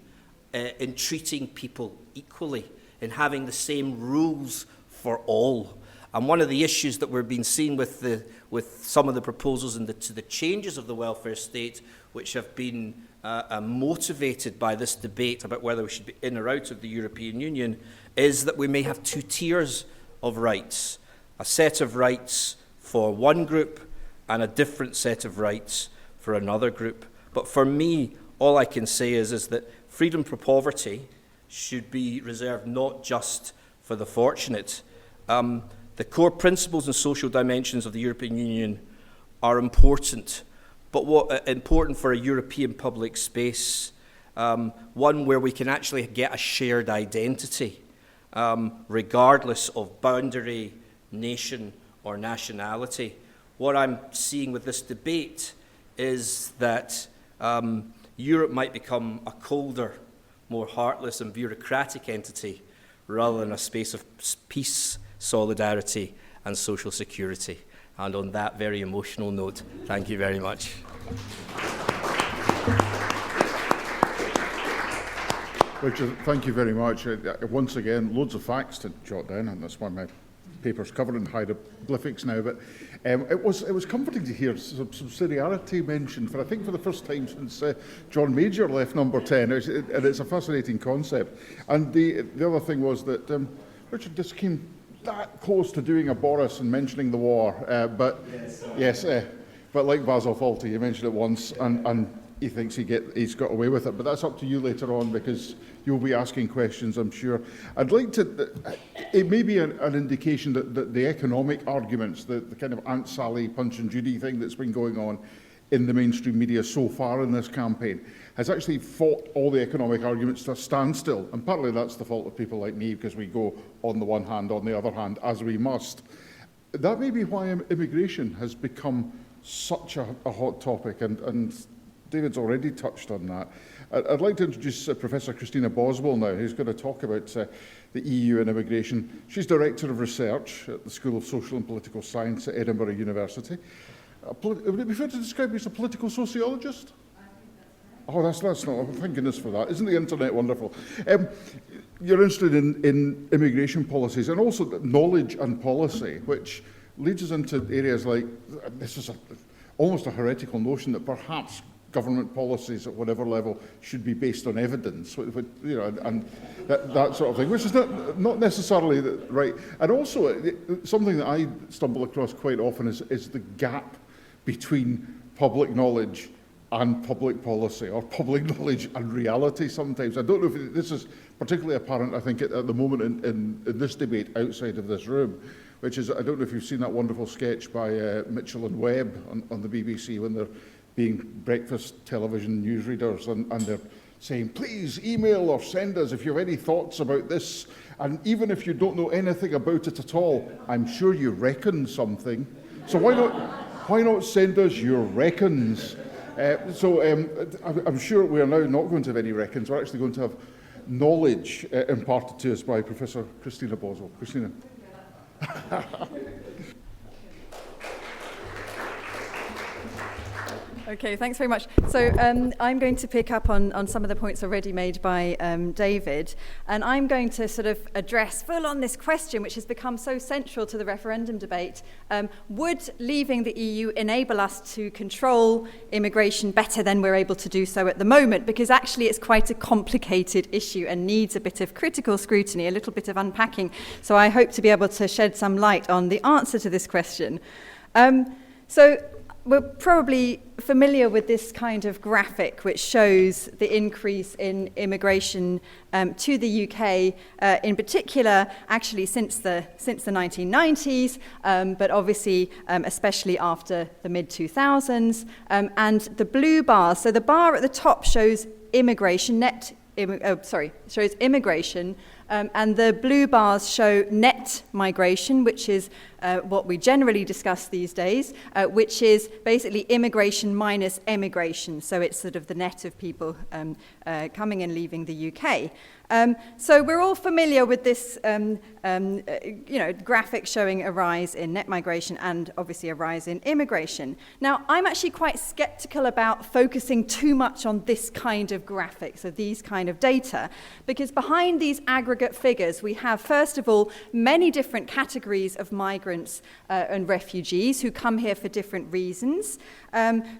in treating people equally, in having the same rules for all. And one of the issues that we're being seen with some of the proposals to the changes of the welfare state, which have been motivated by this debate about whether we should be in or out of the European Union, is that we may have two tiers of rights, a set of rights for one group and a different set of rights for another group. But for me, all I can say is that freedom from poverty should be reserved not just for the fortunate. The core principles and social dimensions of the European Union are important, but what important for a European public space, one where we can actually get a shared identity, regardless of boundary, nation, or nationality. What I'm seeing with this debate is that Europe might become a colder, more heartless and bureaucratic entity rather than a space of peace, solidarity, and social security. And on that very emotional note, thank you very much. Richard, thank you very much. Once again, loads of facts to jot down, and that's why my paper's covered in hieroglyphics now. But it was comforting to hear some subsidiarity mentioned, I think for the first time since John Major left Number 10, and it's a fascinating concept. And the other thing was that Richard just came that close to doing a Boris and mentioning the war, but but like Basil Fawlty, he mentioned it once, and he thinks he's got away with it. But that's up to you later on, because you'll be asking questions, I'm sure. I'd like to, it may be an indication that the economic arguments, the kind of Aunt Sally Punch and Judy thing that's been going on in the mainstream media so far in this campaign has actually fought all the economic arguments to a standstill. And partly that's the fault of people like me, because we go on the one hand, on the other hand, as we must. That may be why immigration has become such a hot topic, and David's already touched on that. I'd like to introduce Professor Christina Boswell now, who's going to talk about the EU and immigration. She's Director of Research at the School of Social and Political Science at Edinburgh University. Would it be fair to describe you as a political sociologist? Oh, that's not. Thank goodness for that. Isn't the internet wonderful? You're interested in immigration policies and also knowledge and policy, which leads us into areas like, this is almost a heretical notion that perhaps government policies at whatever level should be based on evidence, and that sort of thing, which is not necessarily right. And also, something that I stumble across quite often is the gap between public knowledge and public policy, or public knowledge and reality sometimes. I don't know if this is particularly apparent, I think, at the moment in this debate outside of this room, which is, I don't know if you've seen that wonderful sketch by Mitchell and Webb on the BBC when they're being breakfast television newsreaders, and they're saying, please email or send us if you have any thoughts about this, and even if you don't know anything about it at all, I'm sure you reckon something. So why not send us your reckons? I'm sure we are now not going to have any reckons. We're actually going to have knowledge imparted to us by Professor Christina Boswell. Christina. Okay, thanks very much. So I'm going to pick up on some of the points already made by David, and I'm going to sort of address full on this question which has become so central to the referendum debate. Would leaving the EU enable us to control immigration better than we're able to do so at the moment? Because actually it's quite a complicated issue and needs a bit of critical scrutiny, a little bit of unpacking. So I hope to be able to shed some light on the answer to this question. So we're probably familiar with this kind of graphic which shows the increase in immigration to the UK, in particular, actually since the 1990s, but obviously especially after the mid-2000s. And the blue bars, so the bar at the top shows immigration, shows immigration, and the blue bars show net migration, which is what we generally discuss these days, which is basically immigration minus emigration. So it's sort of the net of people coming and leaving the UK. So we're all familiar with this graphic showing a rise in net migration and obviously a rise in immigration. Now, I'm actually quite skeptical about focusing too much on this kind of graphic, so these kind of data, because behind these aggregate figures, we have, first of all, many different categories of migrants and refugees who come here for different reasons,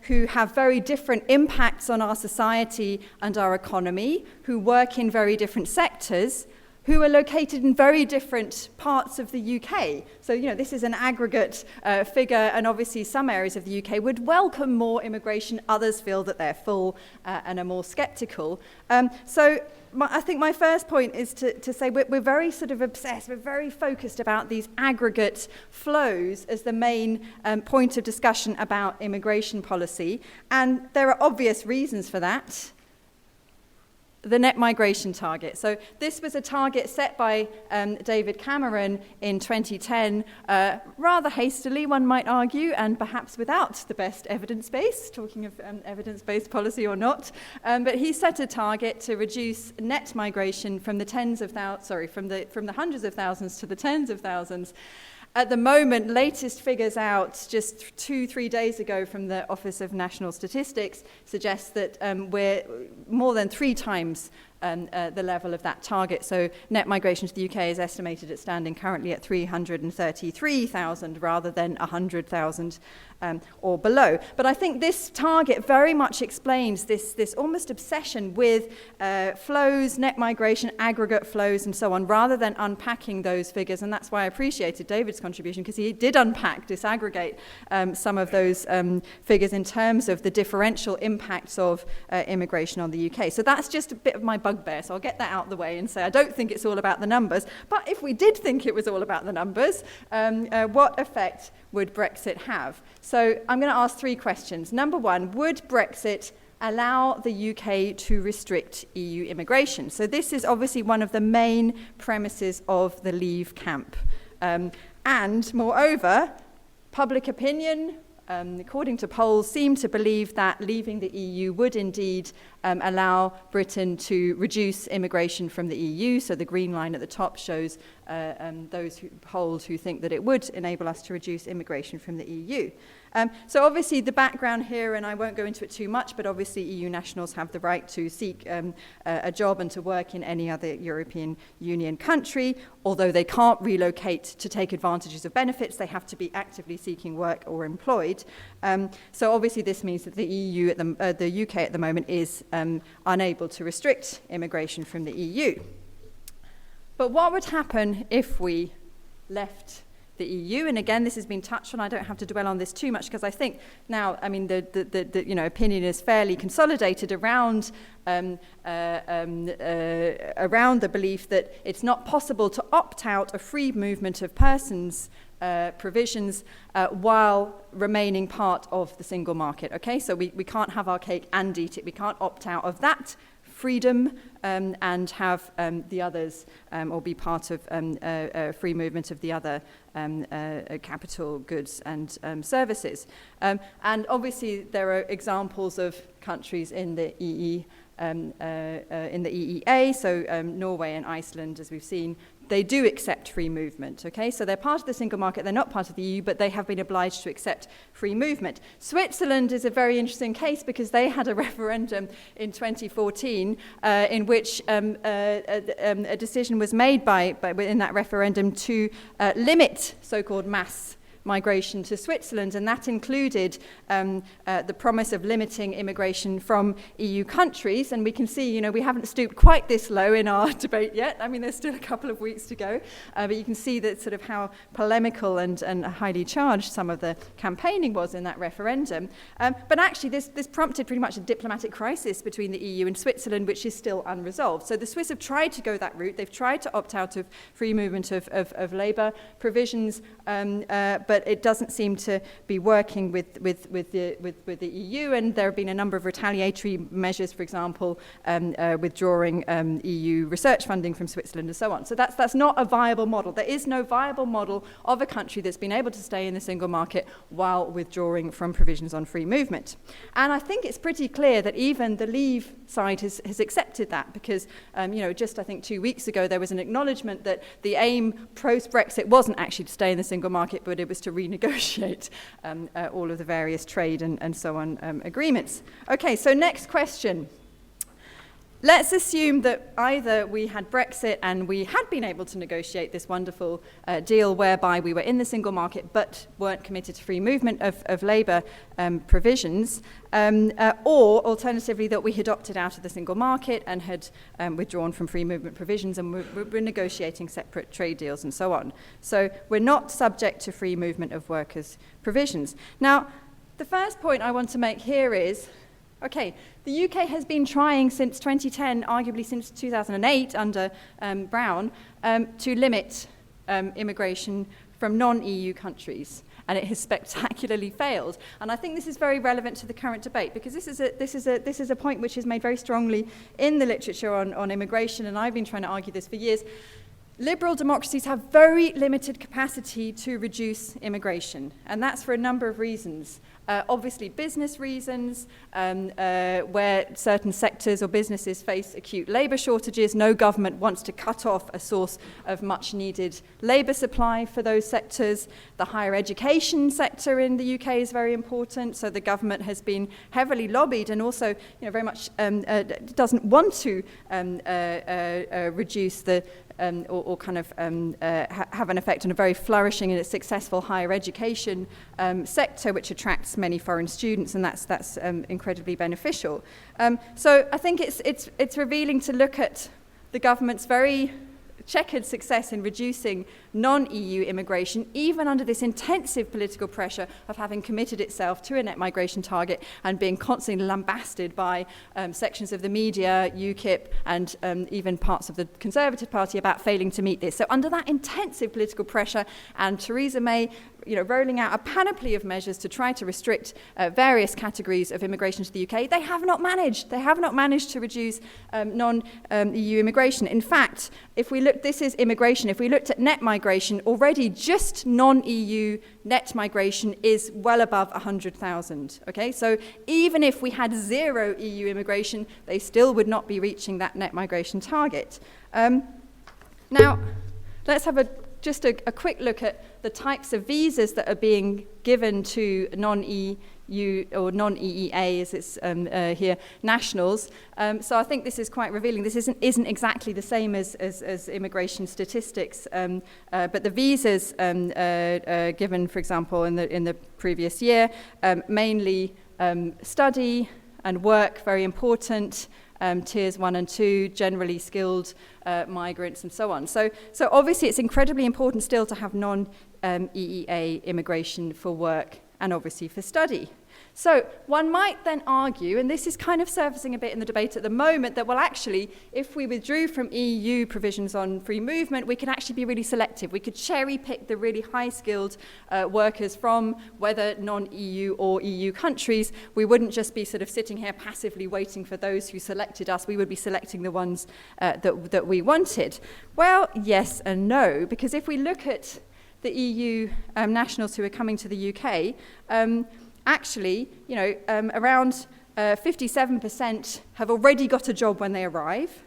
who have very different impacts on our society and our economy, who work in very different sectors, who are located in very different parts of the UK. So, this is an aggregate figure, and obviously some areas of the UK would welcome more immigration, others feel that they're full and are more sceptical. I think my first point is to say we're very sort of obsessed, we're very focused about these aggregate flows as the main point of discussion about immigration policy, and there are obvious reasons for that. The net migration target. So this was a target set by David Cameron in 2010, rather hastily, one might argue, and perhaps without the best evidence base, talking of evidence-based policy or not. But he set a target to reduce net migration from the from the hundreds of thousands to the tens of thousands. At the moment, latest figures out just 2-3 days ago from the Office of National Statistics suggests that we're more than 3 times the level of that target. So net migration to the UK is estimated at standing currently at 333,000 rather than 100,000 or below. But I think this target very much explains this almost obsession with flows, net migration, aggregate flows, and so on, rather than unpacking those figures. And that's why I appreciated David's contribution, because he did unpack, disaggregate some of those figures in terms of the differential impacts of immigration on the UK. So that's just a bit of my bugbear. So I'll get that out of the way and say I don't think it's all about the numbers. But if we did think it was all about the numbers, what effect would Brexit have? So I'm going to ask 3 questions. Number 1, would Brexit allow the UK to restrict EU immigration? So this is obviously one of the main premises of the Leave camp. And moreover, public opinion, according to polls, seem to believe that leaving the EU would indeed allow Britain to reduce immigration from the EU. So the green line at the top shows those polls who think that it would enable us to reduce immigration from the EU. So obviously the background here, and I won't go into it too much, but obviously EU nationals have the right to seek a job and to work in any other European Union country. Although they can't relocate to take advantages of benefits, they have to be actively seeking work or employed. So obviously this means that the EU, the UK at the moment is unable to restrict immigration from the EU. But what would happen if we left the EU? And again, this has been touched on. I don't have to dwell on this too much because I think now, I mean, the opinion is fairly consolidated around the belief that it's not possible to opt out of free movement of persons provisions while remaining part of the single market. Okay, so we can't have our cake and eat it. We can't opt out of that freedom and have the others or be part of free movement of the other capital, goods and services. And obviously there are examples of countries in the EEA, so Norway and Iceland, as we've seen, they do accept free movement, okay? So they're part of the single market, they're not part of the EU, but they have been obliged to accept free movement. Switzerland is a very interesting case because they had a referendum in 2014 in which a decision was made in that referendum to limit so-called mass migration to Switzerland, and that included the promise of limiting immigration from EU countries. And we can see, we haven't stooped quite this low in our debate yet. I mean, there's still a couple of weeks to go, but you can see that sort of how polemical and highly charged some of the campaigning was in that referendum. But actually, this prompted pretty much a diplomatic crisis between the EU and Switzerland, which is still unresolved. So the Swiss have tried to go that route. They've tried to opt out of free movement of labour provisions, but but it doesn't seem to be working with the EU, and there have been a number of retaliatory measures, for example, withdrawing EU research funding from Switzerland and so on. So that's not a viable model. There is no viable model of a country that's been able to stay in the single market while withdrawing from provisions on free movement. And I think it's pretty clear that even the Leave side has accepted that, because just I think 2 weeks ago there was an acknowledgement that the aim post-Brexit wasn't actually to stay in the single market, but it was to renegotiate all of the various trade and so on agreements. Okay, so next question. Let's assume that either we had Brexit and we had been able to negotiate this wonderful deal whereby we were in the single market but weren't committed to free movement of labour provisions, or alternatively that we had opted out of the single market and had withdrawn from free movement provisions and we're negotiating separate trade deals and so on. So we're not subject to free movement of workers' provisions. Now, the first point I want to make here is, okay, the UK has been trying since 2010, arguably since 2008 under Brown, to limit immigration from non-EU countries, and it has spectacularly failed. And I think this is very relevant to the current debate, because this is a point which is made very strongly in the literature on immigration, and I've been trying to argue this for years. Liberal democracies have very limited capacity to reduce immigration, and that's for a number of reasons. Obviously business reasons, where certain sectors or businesses face acute labour shortages. No government wants to cut off a source of much needed labour supply for those sectors. The higher education sector in the UK is very important, so the government has been heavily lobbied and also very much doesn't want to reduce the or kind of have an effect on a very flourishing and successful higher education sector, which attracts many foreign students, and that's incredibly beneficial. So I think it's revealing to look at the government's very checkered success in reducing non-EU immigration, even under this intensive political pressure of having committed itself to a net migration target and being constantly lambasted by sections of the media, UKIP, and even parts of the Conservative Party about failing to meet this. So under that intensive political pressure, and Theresa May rolling out a panoply of measures to try to restrict various categories of immigration to the UK, they have not managed. They have not managed to reduce non-EU immigration. In fact, if we look, this is immigration. If we looked at net migration, already just non-EU net migration is well above 100,000. Okay, so even if we had zero EU immigration, they still would not be reaching that net migration target. Now, let's have just a quick look at the types of visas that are being given to non-EU or non-EEA, as it's here, nationals. So I think this is quite revealing. This isn't exactly the same as immigration statistics, but the visas given, for example, in the previous year, mainly study and work, very important. Tiers 1 and 2, generally skilled migrants and so on. So obviously it's incredibly important still to have non-EEA immigration for work and obviously for study. So one might then argue, and this is kind of surfacing a bit in the debate at the moment, that, well, actually, if we withdrew from EU provisions on free movement, we could actually be really selective. We could cherry pick the really high-skilled workers from whether non-EU or EU countries. We wouldn't just be sort of sitting here passively waiting for those who selected us. We would be selecting the ones that we wanted. Well, yes and no, because if we look at the EU nationals who are coming to the UK, actually, around 57% have already got a job when they arrive.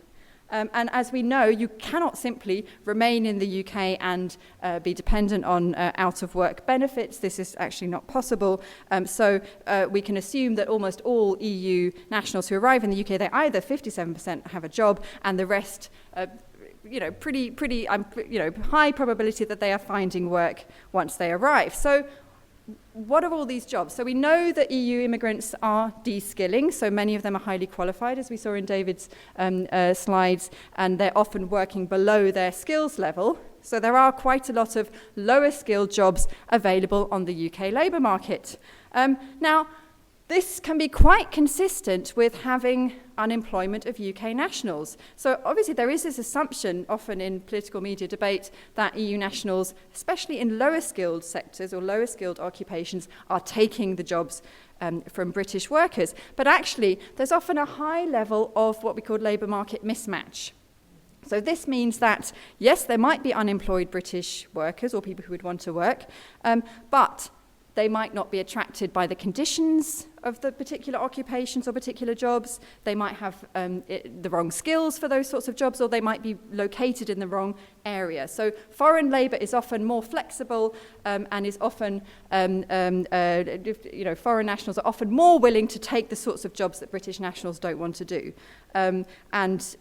And as we know, you cannot simply remain in the UK and be dependent on out-of-work benefits. This is actually not possible. So we can assume that almost all EU nationals who arrive in the UK, they either 57% have a job, and the rest pretty high probability that they are finding work once they arrive. So what are all these jobs? So we know that EU immigrants are de-skilling, so many of them are highly qualified, as we saw in David's slides, and they're often working below their skills level. So there are quite a lot of lower skilled jobs available on the UK labour market. Now, This can be quite consistent with having unemployment of UK nationals. So obviously there is this assumption, often in political media debate, that EU nationals, especially in lower skilled sectors or lower skilled occupations, are taking the jobs from British workers. But actually, there's often a high level of what we call labour market mismatch. So this means that, yes, there might be unemployed British workers or people who would want to work, but they might not be attracted by the conditions of the particular occupations or particular jobs. They might have the wrong skills for those sorts of jobs, or they might be located in the wrong area. So foreign labour is often more flexible and is often, foreign nationals are often more willing to take the sorts of jobs that British nationals don't want to do. And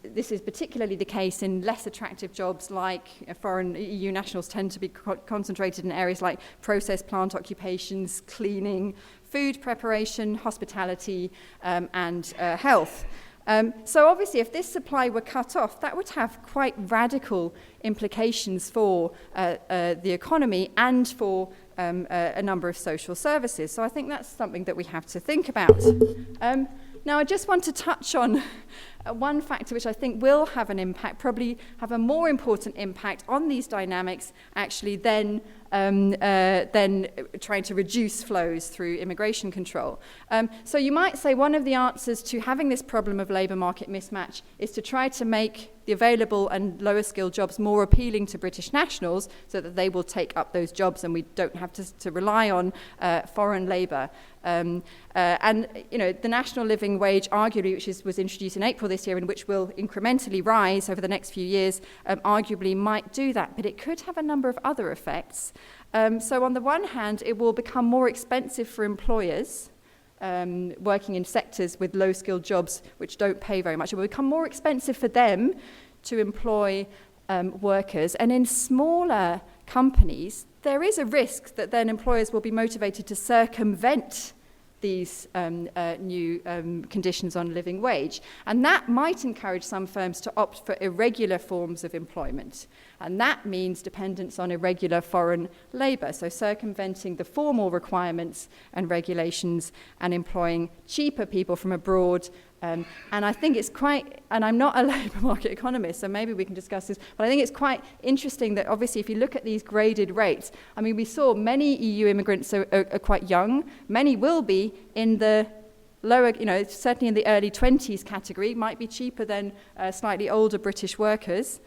this is particularly the case in less attractive jobs, like foreign EU nationals tend to be concentrated in areas like process plant occupations, cleaning, food preparation, hospitality, and health. So obviously, if this supply were cut off, that would have quite radical implications for the economy and for a number of social services. So I think that's something that we have to think about. Now, I just want to touch on one factor which I think will have an impact, probably have a more important impact on these dynamics, actually, than trying to reduce flows through immigration control. So you might say one of the answers to having this problem of labour market mismatch is to try to make the available and lower skilled jobs more appealing to British nationals so that they will take up those jobs and we don't have to rely on foreign labour. And the national living wage, arguably, which was introduced in April this year and which will incrementally rise over the next few years, arguably might do that, but it could have a number of other effects. So on the one hand, it will become more expensive for employers working in sectors with low-skilled jobs which don't pay very much. It will become more expensive for them to employ workers. And in smaller companies, there is a risk that then employers will be motivated to circumvent these new conditions on living wage. And that might encourage some firms to opt for irregular forms of employment. And that means dependence on irregular foreign labour, so circumventing the formal requirements and regulations and employing cheaper people from abroad. And I think it's quite, and I'm not a labour market economist, so maybe we can discuss this, but I think it's quite interesting that obviously if you look at these graded rates, I mean, we saw many EU immigrants are quite young. Many will be in the lower, certainly in the early 20s category, might be cheaper than slightly older British workers.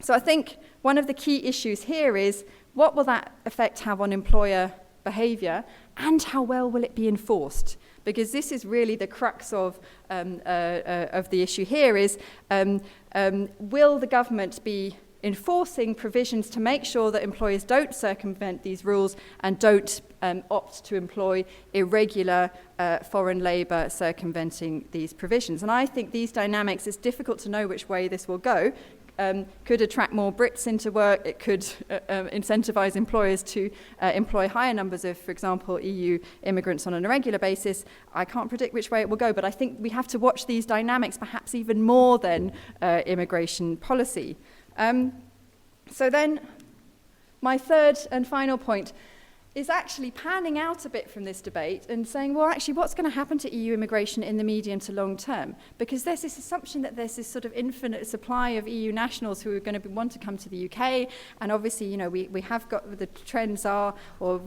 So I think one of the key issues here is what will that effect have on employer behaviour and how well will it be enforced? Because this is really the crux of the issue here is, will the government be enforcing provisions to make sure that employers don't circumvent these rules and don't opt to employ irregular foreign labour circumventing these provisions? And I think these dynamics, it's difficult to know which way this will go. Could attract more Brits into work. It could incentivise employers to employ higher numbers of, for example, EU immigrants on an irregular basis. I can't predict which way it will go, but I think we have to watch these dynamics perhaps even more than immigration policy. So then my third and final point is actually panning out a bit from this debate and saying, well, actually, what's going to happen to EU immigration in the medium to long term? Because there's this assumption that there's this sort of infinite supply of EU nationals who are going to want to come to the UK, and obviously, we have got, the trends are, or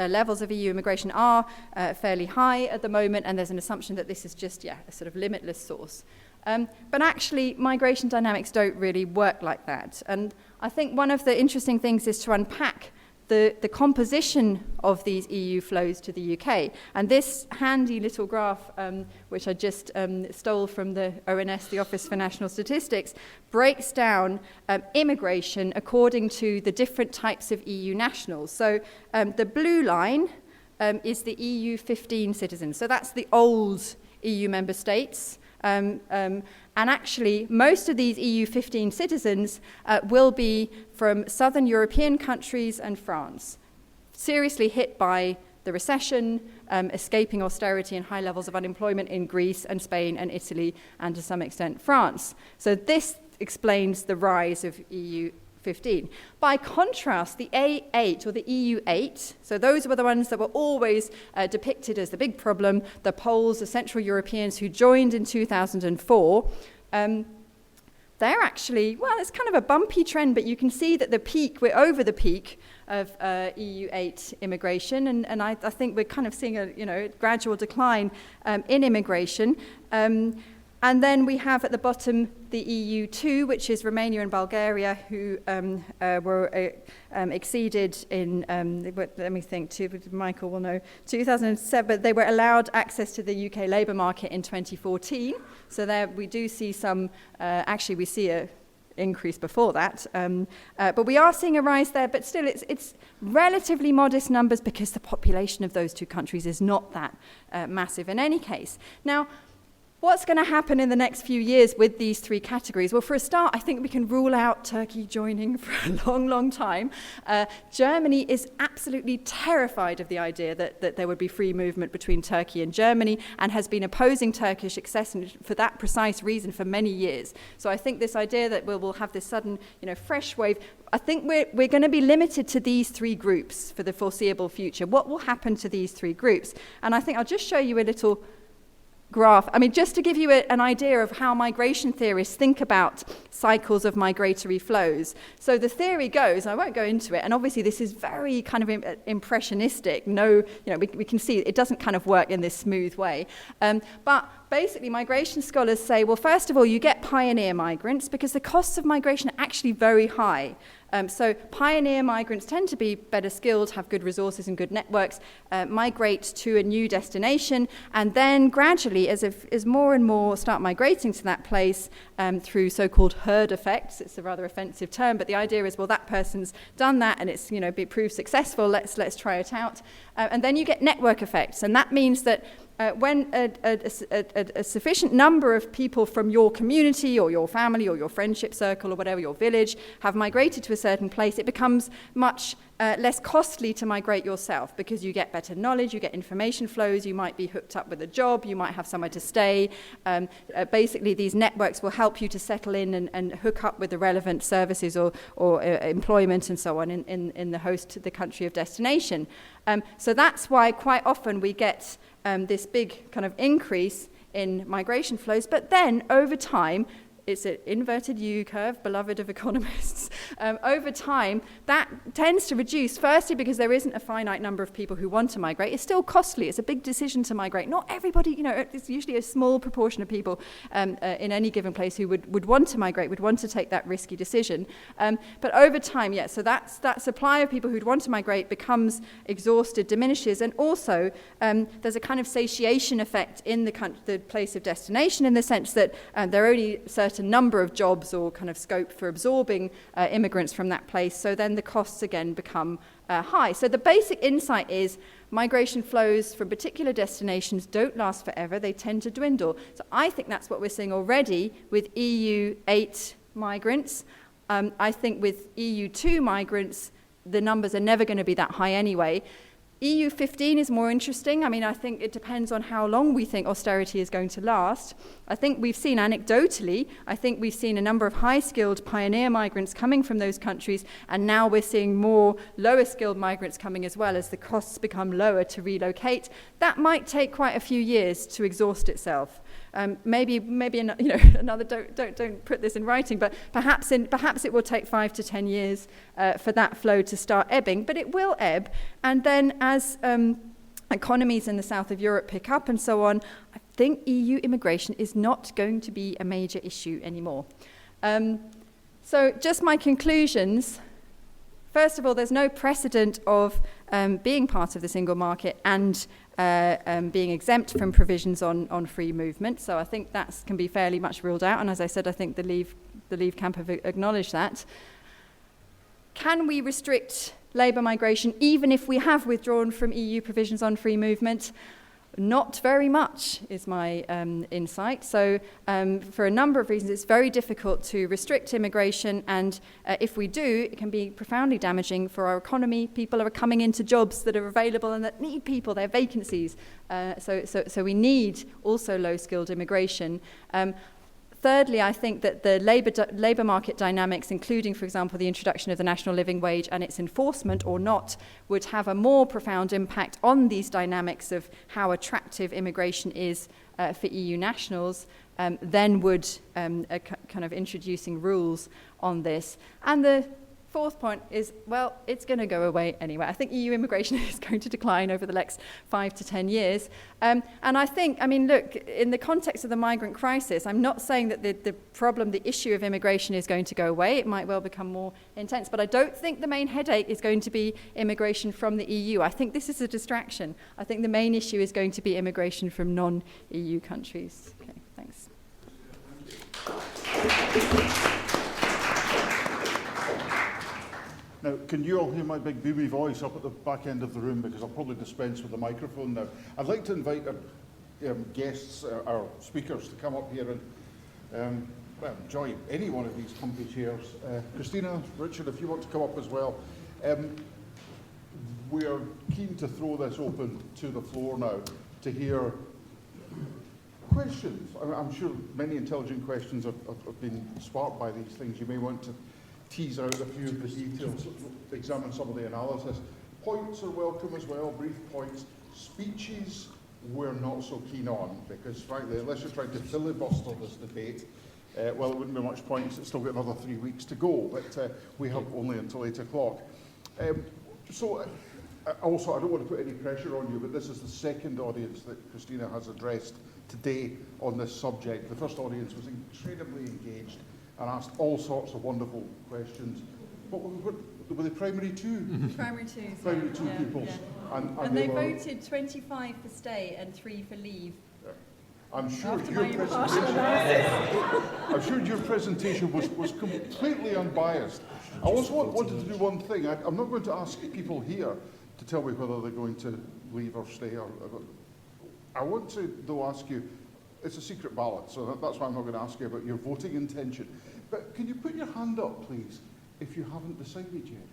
levels of EU immigration are fairly high at the moment, and there's an assumption that this is just, a sort of limitless source. But actually, migration dynamics don't really work like that. And I think one of the interesting things is to unpack the composition of these EU flows to the UK. And this handy little graph, which I just stole from the ONS, the Office for National Statistics, breaks down immigration according to the different types of EU nationals. So the blue line is the EU 15 citizens. So that's the old EU member states. And actually, most of these EU 15 citizens will be from southern European countries and France, seriously hit by the recession, escaping austerity and high levels of unemployment in Greece and Spain and Italy, and to some extent France. So this explains the rise of EU 15. By contrast, the A8 or the EU8, so those were the ones that were always depicted as the big problem, the Poles, the Central Europeans who joined in 2004, they're actually, well, it's kind of a bumpy trend, but you can see that the peak, we're over the peak of EU8 immigration, and I think we're kind of seeing a gradual decline in immigration. And then we have at the bottom the EU2, which is Romania and Bulgaria, who were exceeded in, let me think, Michael will know, 2007, but they were allowed access to the UK labour market in 2014. So there we do see some, actually we see a increase before that, but we are seeing a rise there, but still it's relatively modest numbers because the population of those two countries is not that massive in any case. Now, what's going to happen in the next few years with these three categories? Well, for a start, I think we can rule out Turkey joining for a long, long time. Germany is absolutely terrified of the idea that there would be free movement between Turkey and Germany and has been opposing Turkish accession for that precise reason for many years. So I think this idea that we'll have this sudden, fresh wave, I think we're going to be limited to these three groups for the foreseeable future. What will happen to these three groups? And I think I'll just show you a little graph. I mean, just to give you an idea of how migration theorists think about cycles of migratory flows. So the theory goes, I won't go into it, and obviously this is very kind of impressionistic. We can see it doesn't kind of work in this smooth way. But basically, migration scholars say, well, first of all, you get pioneer migrants because the costs of migration are actually very high. So pioneer migrants tend to be better skilled, have good resources and good networks, migrate to a new destination, and then gradually, as more and more start migrating to that place through so-called herd effects, it's a rather offensive term, but the idea is, well, that person's done that and it's it proved successful, let's try it out. And then you get network effects, and that means that when a sufficient number of people from your community or your family or your friendship circle or whatever, your village, have migrated to a certain place, it becomes much less costly to migrate yourself because you get better knowledge, you get information flows, you might be hooked up with a job, you might have somewhere to stay. Basically, these networks will help you to settle in and hook up with the relevant services or employment and so on in the country of destination. So that's why quite often we get this big kind of increase in migration flows, but then over time, it's an inverted U curve, beloved of economists. Over time, that tends to reduce, firstly because there isn't a finite number of people who want to migrate. It's still costly. It's a big decision to migrate. Not everybody, it's usually a small proportion of people in any given place who would want to migrate, would want to take that risky decision. But over time, so that supply of people who'd want to migrate becomes exhausted, diminishes, and also there's a kind of satiation effect in the place of destination in the sense that there are only certain number of jobs or kind of scope for absorbing immigrants from that place, so then the costs again become high. So the basic insight is migration flows from particular destinations don't last forever, they tend to dwindle. So I think that's what we're seeing already with EU8 migrants. I think with EU2 migrants, the numbers are never going to be that high anyway. EU15 is more interesting. I mean, I think it depends on how long we think austerity is going to last. I think we've seen anecdotally, a number of high-skilled pioneer migrants coming from those countries, and now we're seeing more lower-skilled migrants coming as well as the costs become lower to relocate. That might take quite a few years to exhaust itself. Maybe another. Don't put this in writing, but perhaps it will take 5 to 10 years for that flow to start ebbing. But it will ebb, and then as economies in the south of Europe pick up and so on, I think EU immigration is not going to be a major issue anymore. So just my conclusions. First of all, there's no precedent of being part of the single market and being exempt from provisions on free movement. So I think that can be fairly much ruled out. And as I said, I think the Leave camp have acknowledged that. Can we restrict labour migration even if we have withdrawn from EU provisions on free movement? Not very much is my insight. So for a number of reasons, it's very difficult to restrict immigration, and if we do, it can be profoundly damaging for our economy. People are coming into jobs that are available and that need people, they're vacancies. So we need also low-skilled immigration. Thirdly, I think that the labour market dynamics, including, for example, the introduction of the national living wage and its enforcement or not, would have a more profound impact on these dynamics of how attractive immigration is for EU nationals than would a kind of introducing rules on this. And the fourth point is, well, it's going to go away anyway. I think EU immigration is going to decline over the next 5 to 10 years. And I think, I mean, look, in the context of the migrant crisis, I'm not saying that the problem, the issue of immigration is going to go away. It might well become more intense. But I don't think the main headache is going to be immigration from the EU. I think this is a distraction. I think the main issue is going to be immigration from non-EU countries. Okay, thanks. Now, can you all hear my big boomy voice up at the back end of the room, because I'll probably dispense with the microphone now. I'd like to invite our guests, our speakers, to come up here and well, enjoy any one of these comfy chairs. Christina, Richard, if you want to come up as well. We're keen to throw this open to the floor now to hear questions. I'm sure many intelligent questions have been sparked by these things. You may want to tease out a few of the details, examine some of the analysis. Points are welcome as well, brief points. Speeches we're not so keen on, because frankly, unless you're trying to filibuster this debate, well, it wouldn't be much point, because it's still got another 3 weeks to go, but we have only until 8 o'clock. Also, I don't want to put any pressure on you, but this is the second audience that Christina has addressed today on this subject. The first audience was incredibly engaged and asked all sorts of wonderful questions. But were they primary two? Primary two. Primary two pupils. Yeah. And they voted 25 for stay and 3 for leave. I'm sure your presentation was completely unbiased. I also wanted to do one thing. I'm not going to ask people here to tell me whether they're going to leave or stay. I want to, though, ask you, it's a secret ballot, so that's why I'm not going to ask you about your voting intention. But can you put your hand up, please, if you haven't decided yet?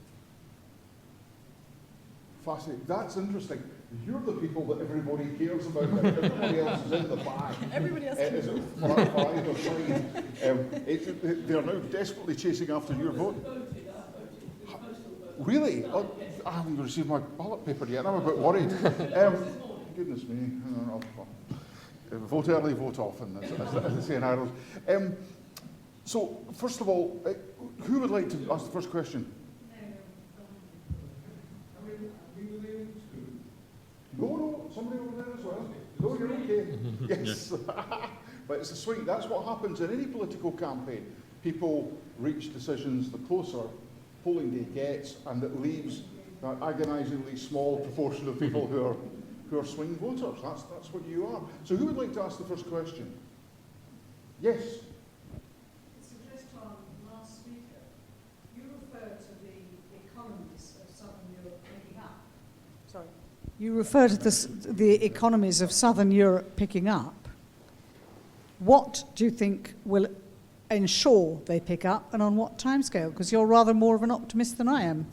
Fascinating. That's interesting. You're the people that everybody cares about. Everybody else is in the bag. Everybody else is for either side. They are now desperately chasing after your vote. Really? Oh, I haven't received my ballot paper yet. I'm a bit worried. Goodness me. Vote early, vote often, as they say in Ireland. So, first of all, who would like to ask the first question? No, somebody over there as well. No, you're okay. Yes. But it's a sweet, that's what happens in any political campaign. People reach decisions the closer polling day gets, and it leaves that agonisingly small proportion of people who are swing voters. That's what you are. So who would like to ask the first question? Yes. It's addressed to our last speaker. You referred to the economies of Southern Europe picking up. Sorry. You refer to the economies of Southern Europe picking up. What do you think will ensure they pick up, and on what timescale? Because you're rather more of an optimist than I am.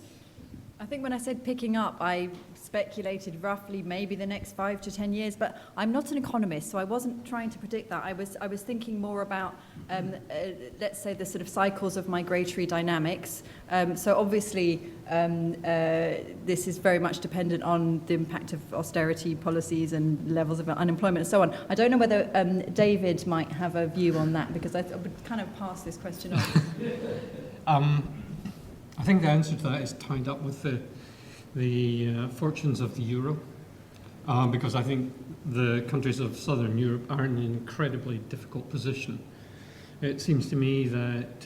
I think when I said picking up, I speculated roughly maybe the next 5 to 10 years, but I'm not an economist, so I wasn't trying to predict that. I was thinking more about, let's say, the sort of cycles of migratory dynamics. So obviously, this is very much dependent on the impact of austerity policies and levels of unemployment and so on. I don't know whether David might have a view on that, because I would kind of pass this question on. I think the answer to that is tied up with the fortunes of the euro, because I think the countries of Southern Europe are in an incredibly difficult position. It seems to me that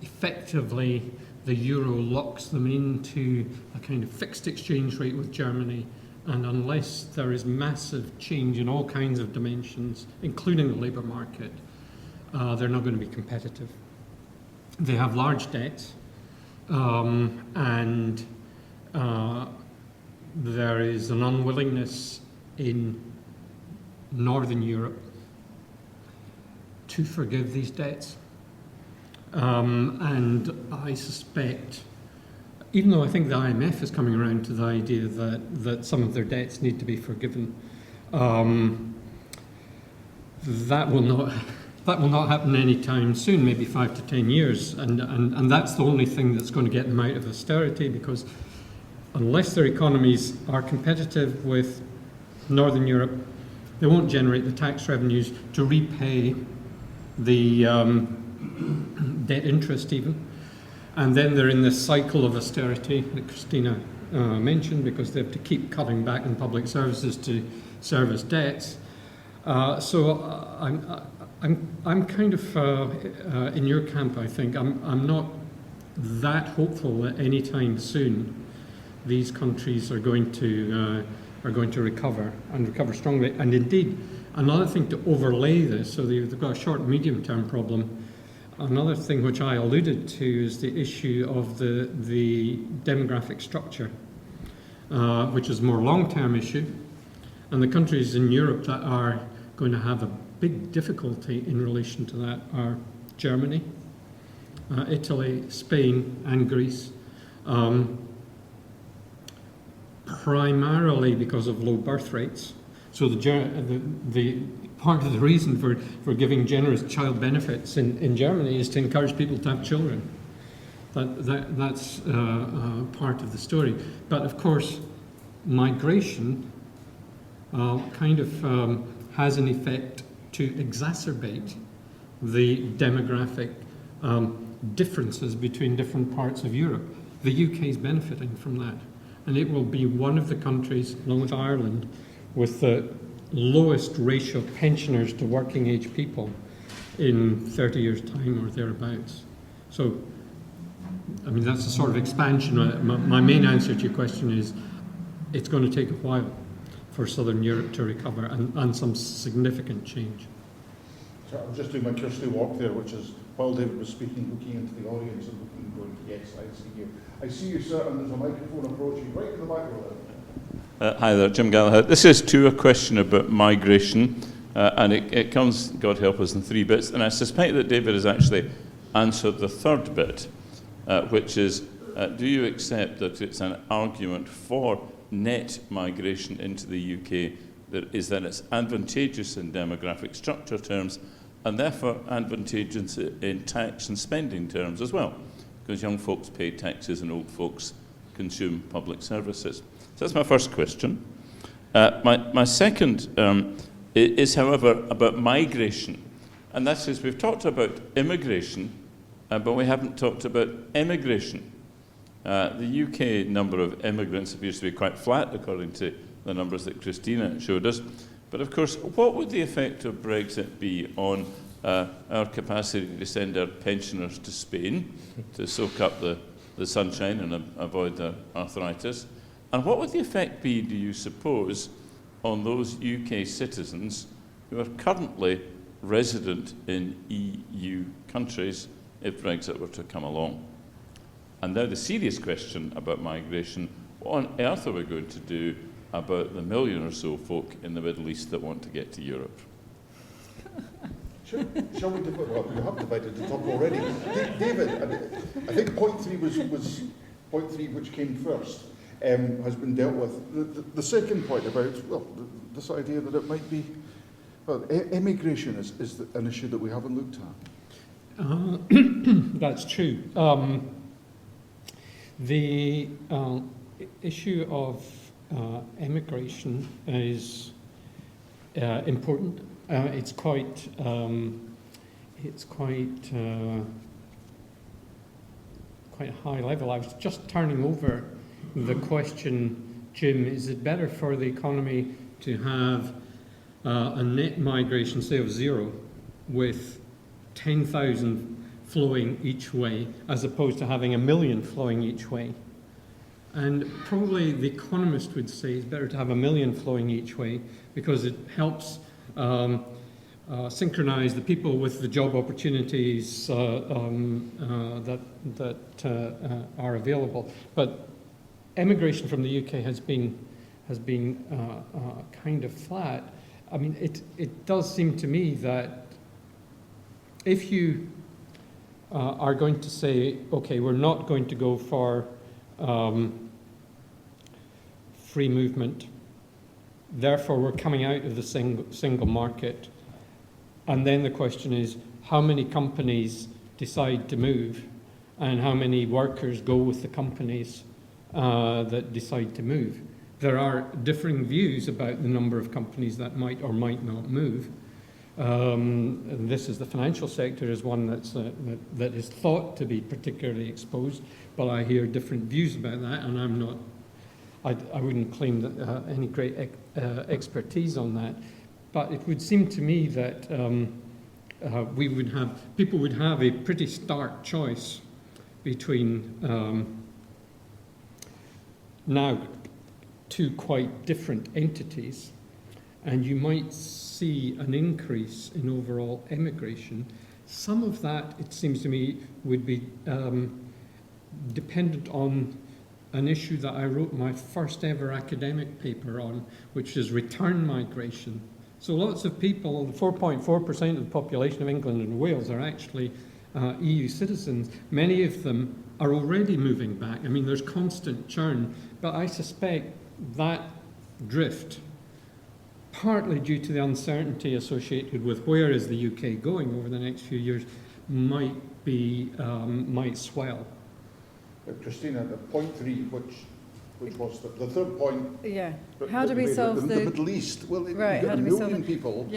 effectively the euro locks them into a kind of fixed exchange rate with Germany, and unless there is massive change in all kinds of dimensions, including the labour market, they're not going to be competitive. They have large debts. And there is an unwillingness in Northern Europe to forgive these debts. And I suspect, even though I think the IMF is coming around to the idea that some of their debts need to be forgiven, that will not That will not happen anytime soon, maybe 5 to 10 years. And that's the only thing that's going to get them out of austerity, because unless their economies are competitive with Northern Europe, they won't generate the tax revenues to repay the debt interest even. And then they're in this cycle of austerity that Christina mentioned, because they have to keep cutting back on public services to service debts. I'm kind of in your camp, I think. I'm not that hopeful that anytime soon these countries are going to recover and recover strongly. And indeed, another thing to overlay this, so they've got a short and medium term problem. Another thing which I alluded to is the issue of the demographic structure, which is a more long-term issue. And the countries in Europe that are going to have a big difficulty in relation to that are Germany, Italy, Spain, and Greece. Primarily because of low birth rates. So the part of the reason for giving generous child benefits in Germany is to encourage people to have children. That's part of the story. But of course, migration has an effect to exacerbate the demographic differences between different parts of Europe. The UK is benefiting from that. And it will be one of the countries, along with Ireland, with the lowest ratio of pensioners to working age people in 30 years' time or thereabouts. So, I mean, that's a sort of expansion. My main answer to your question is it's going to take a while for Southern Europe to recover, and some significant change. So I'm just doing my Kirsty walk there, which is while David was speaking, looking into the audience and looking, going, yes, I see you. I see you, sir, and there's a microphone approaching right in the back row. Hi there, Jim Gallagher. This is too a question about migration, and it comes, God help us, in 3 bits. And I suspect that David has actually answered the 3rd bit, which is, do you accept that it's an argument for net migration into the UK that it's advantageous in demographic structure terms, and therefore advantageous in tax and spending terms as well, because young folks pay taxes and old folks consume public services. So that's my first question. My second is, however, about migration, and that is, we've talked about immigration, but we haven't talked about emigration. The UK number of immigrants appears to be quite flat, according to the numbers that Christina showed us. But of course, what would the effect of Brexit be on our capacity to send our pensioners to Spain to soak up the sunshine and avoid the arthritis? And what would the effect be, do you suppose, on those UK citizens who are currently resident in EU countries if Brexit were to come along? And now the serious question about migration: what on earth are we going to do about the 1 million or so folk in the Middle East that want to get to Europe? Shall we divide? Well, we have divided the talk already. David, I think point 3 was point 3, which came first, has been dealt with. The second point about, well, this idea that it might be, well, immigration is an issue that we haven't looked at. That's true. The issue of immigration is important. It's quite high level. I was just turning over the question, Jim, is it better for the economy to have a net migration, say, of 0, with 10,000 flowing each way, as opposed to having 1 million flowing each way? And probably the economist would say it's better to have 1 million flowing each way, because it helps synchronize the people with the job opportunities that are available. But emigration from the UK has been kind of flat. I mean, it does seem to me that if you are going to say, okay, we're not going to go for free movement, therefore we're coming out of the single market, And then the question is, how many companies decide to move, and how many workers go with the companies that decide to move? There are differing views about the number of companies that might or might not move. And this is the financial sector is one that is thought to be particularly exposed, but I hear different views about that, and I'm not. I wouldn't claim that any great expertise on that, but it would seem to me that people would have a pretty stark choice between now two quite different entities, and you might see an increase in overall emigration. Some of that, it seems to me, would be dependent on an issue that I wrote my first ever academic paper on, which is return migration. So lots of people, 4.4% of the population of England and Wales are actually EU citizens. Many of them are already moving back. I mean, there's constant churn, but I suspect that drift, partly due to the uncertainty associated with where is the UK going over the next few years, might swell. Christina, the point 3, which was the third point. Yeah. How do we solve the Middle East? Well, right, you've got a million people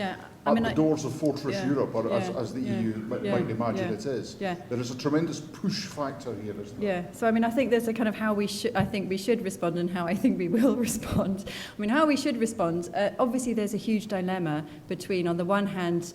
at the doors of Fortress Europe, or as the EU might imagine it is. Yeah. There is a tremendous push factor here, isn't there? Yeah. So I mean, I think there's a kind of how I think we should respond, and how I think we will respond. I mean, how we should respond. Obviously, there's a huge dilemma between, on the one hand,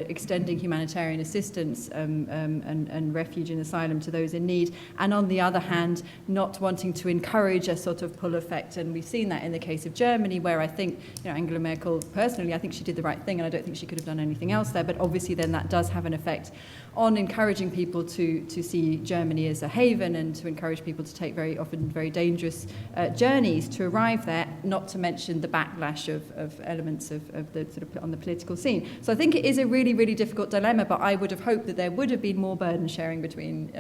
extending humanitarian assistance and refuge and asylum to those in need, and on the other hand, not wanting to encourage a sort of pull effect. And we've seen that in the case of Germany, where I think, Angela Merkel, personally, I think she did the right thing, and I don't think she could have done anything else there, but obviously then that does have an effect on encouraging people to see Germany as a haven, and to encourage people to take very often very dangerous journeys to arrive there, not to mention the backlash of elements of the sort of on the political scene. So I think it is a really, really difficult dilemma, but I would have hoped that there would have been more burden sharing between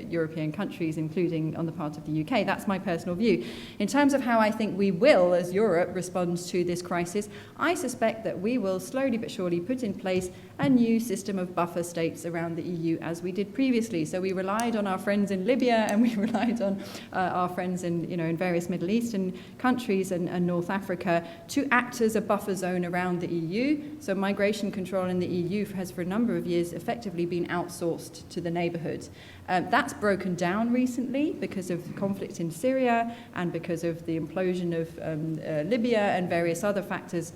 European countries, including on the part of the UK. That's my personal view. In terms of how I think we will, as Europe, respond to this crisis, I suspect that we will slowly but surely put in place a new system of buffer states around the EU, as we did previously. So we relied on our friends in Libya, and we relied on our friends in various Middle Eastern countries and North Africa to act as a buffer zone around the EU. So migration control in the EU has for a number of years effectively been outsourced to the neighbourhood. That's broken down recently because of conflict in Syria and because of the implosion of Libya and various other factors,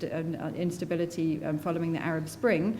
instability following the Arab Spring.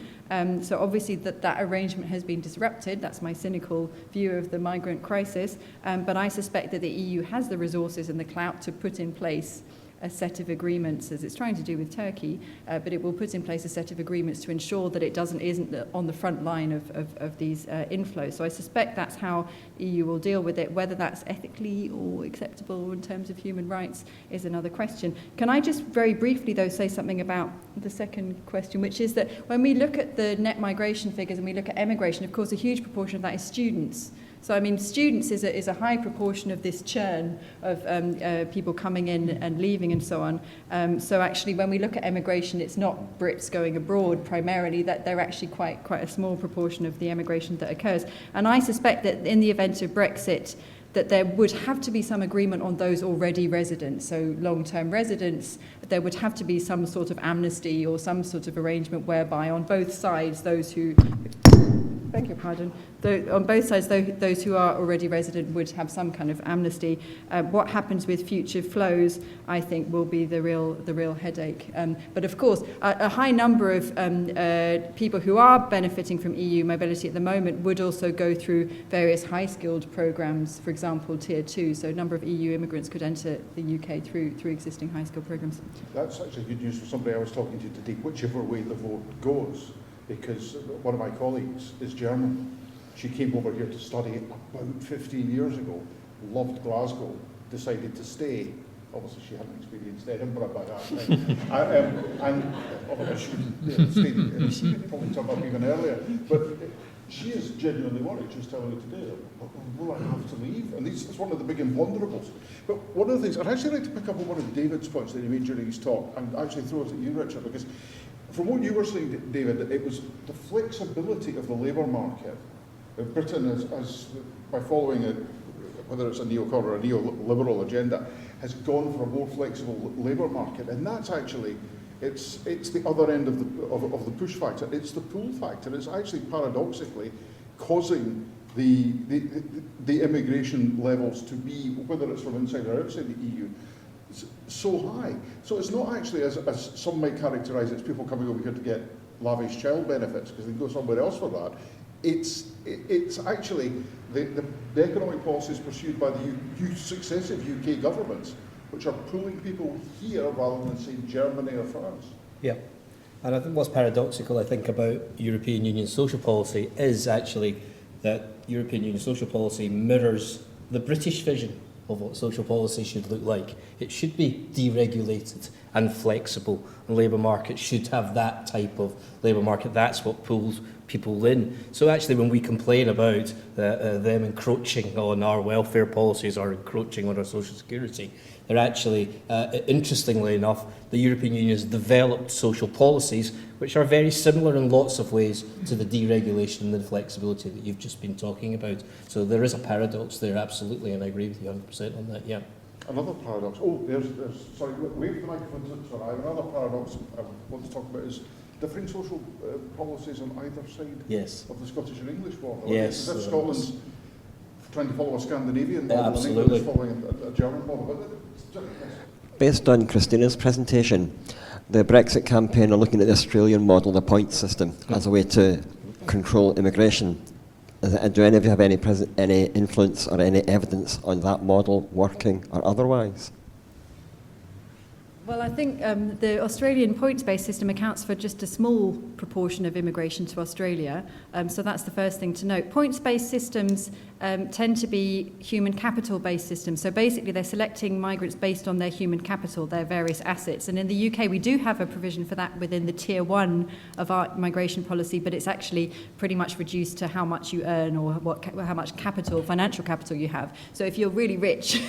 So obviously that arrangement has been disrupted. That's my cynical view of the migrant crisis. But I suspect that the EU has the resources and the clout to put in place a set of agreements, as it's trying to do with Turkey, but it will put in place a set of agreements to ensure that it isn't on the front line of these inflows. So I suspect that's how EU will deal with it. Whether that's ethically or acceptable in terms of human rights is another question. Can I just very briefly, though, say something about the second question, which is that when we look at the net migration figures and we look at emigration, of course, a huge proportion of that is students. So, I mean, students is a high proportion of this churn of people coming in and leaving and so on. So actually, when we look at emigration, it's not Brits going abroad primarily, that they're actually quite a small proportion of the emigration that occurs. And I suspect that in the event of Brexit, that there would have to be some agreement on those already residents, so long-term residents. There would have to be some sort of amnesty or some sort of arrangement whereby on both sides, those who... Beg your pardon. On both sides, those who are already resident would have some kind of amnesty. What happens with future flows, I think, will be the real headache. But of course, a high number of people who are benefiting from EU mobility at the moment would also go through various high-skilled programs, for example, Tier 2. So a number of EU immigrants could enter the UK through existing high-skilled programs. That's actually good news for somebody I was talking to today, whichever way the vote goes. Because one of my colleagues is German. She came over here to study about 15 years ago, loved Glasgow, decided to stay. Obviously, she hadn't experienced Edinburgh by that time. And she would probably turn up even earlier. But she is genuinely worried. She's telling me today, will I have to leave? And it's one of the big imponderables. But one of the things, I'd actually like to pick up on one of David's points that he made during his talk, and actually throw it at you, Richard, because from what you were saying, David, it was the flexibility of the labour market. Britain, by following whether it's a neocon or a neoliberal agenda, has gone for a more flexible labour market, and that's actually it's the other end of the push factor. It's the pull factor. It's actually paradoxically causing the immigration levels to be, whether it's from inside or outside the EU, so high. So it's not actually, as some might characterise it, it's people coming over here to get lavish child benefits because they can go somewhere else for that. It's actually the economic policies pursued by the successive UK governments, which are pulling people here rather than, say, Germany or France. Yeah. And I think what's paradoxical, I think, about European Union social policy is actually that European Union social policy mirrors the British vision of what social policy should look like. It should be deregulated and flexible. And labour market should have that type of labour market. That's what pulls people in. So actually when we complain about them encroaching on our welfare policies or encroaching on our social security, they're actually, interestingly enough, the European Union has developed social policies which are very similar in lots of ways to the deregulation and the flexibility that you've just been talking about. So there is a paradox there, absolutely, and I agree with you 100% on that, yeah. Another paradox, sorry, wait for the microphone, sorry, another paradox I want to talk about is differing social policies on either side of the Scottish and English border. Yes. As if Scotland's trying to follow a Scandinavian Yeah, model and England is following a German model. Based on Christina's presentation, the Brexit campaign are looking at the Australian model, the point system, as a way to control immigration. Do any of you have any influence or any evidence on that model working or otherwise? Well, I think the Australian points-based system accounts for just a small proportion of immigration to Australia, so that's the first thing to note. Points-based systems tend to be human capital-based systems, so basically they're selecting migrants based on their human capital, their various assets, and in the UK we do have a provision for that within the Tier 1 of our migration policy, but it's actually pretty much reduced to how much you earn or how much capital, financial capital you have. So if you're really rich,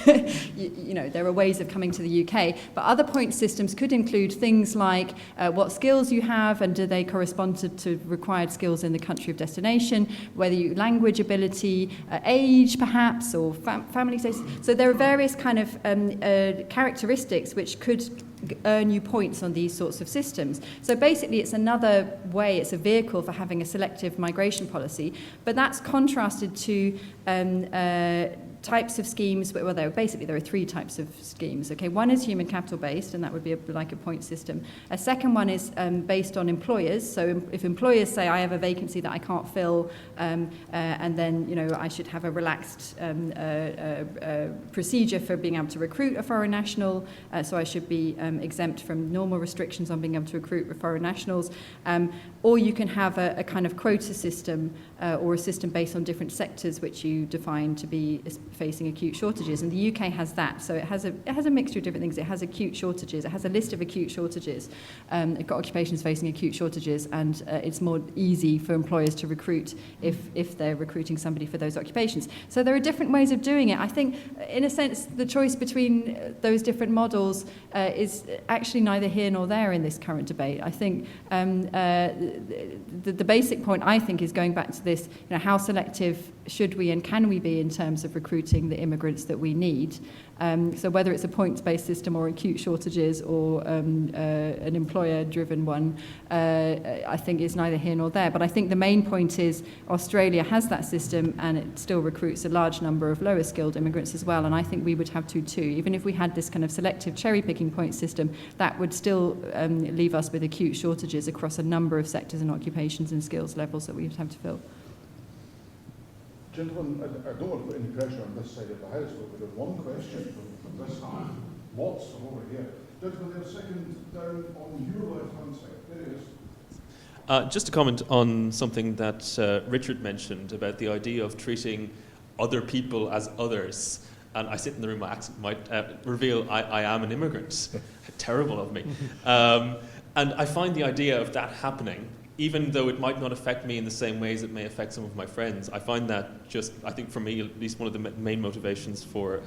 you know, there are ways of coming to the UK, but other point systems could include things like what skills you have and do they correspond to required skills in the country of destination, whether you language ability, age perhaps, or family status. So there are various kind of characteristics which could earn you points on these sorts of systems. So basically it's another way, it's a vehicle for having a selective migration policy, but that's contrasted to types of schemes, well, there are three types of schemes. Okay, one is human capital based, and that would be like a point system. A second one is based on employers. So if employers say, I have a vacancy that I can't fill, and then, you know, I should have a relaxed procedure for being able to recruit a foreign national, so I should be exempt from normal restrictions on being able to recruit foreign nationals. Or you can have a kind of quota system or a system based on different sectors which you define to be facing acute shortages, and the UK has that. So it has a mixture of different things. It has acute shortages. It has a list of acute shortages. It's got occupations facing acute shortages, and it's more easy for employers to recruit if they're recruiting somebody for those occupations. So there are different ways of doing it. I think, in a sense, the choice between those different models is actually neither here nor there in this current debate. I think the basic point, I think, is going back to this, you know, how selective should we and can we be in terms of recruiting the immigrants that we need? So whether it's a points-based system or acute shortages or an employer-driven one, I think is neither here nor there. But I think the main point is Australia has that system and it still recruits a large number of lower-skilled immigrants as well, and I think we would have to too. Even if we had this kind of selective cherry-picking point system, that would still leave us with acute shortages across a number of sectors and occupations and skills levels that we would have to fill. Gentlemen, I don't want to put any pressure on this side of the house, but we've got one question from this half. Lots from over here. Gentlemen, there's a second down on your left-hand side. There it is. Just to comment on something that Richard mentioned about the idea of treating other people as others. And I sit in the room, my accent might reveal I am an immigrant. Terrible of me. And I find the idea of that happening even though it might not affect me in the same ways it may affect some of my friends, I find that I think for me, at least one of the main motivations for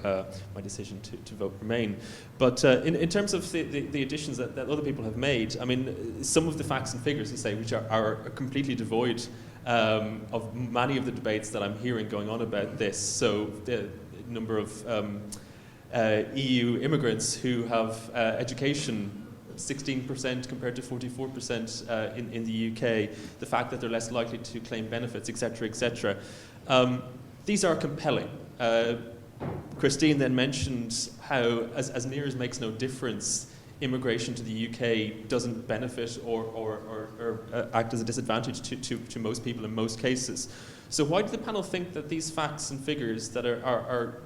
my decision to vote Remain. But in terms of the additions that other people have made, I mean, some of the facts and figures, you say, which are completely devoid of many of the debates that I'm hearing going on about this. So the number of EU immigrants who have education, 16% compared to 44% in the UK, the fact that they're less likely to claim benefits, etc., etc. These are compelling. Christine then mentioned how, as near as makes no difference, immigration to the UK doesn't benefit or act as a disadvantage to most people in most cases. So why do the panel think that these facts and figures that are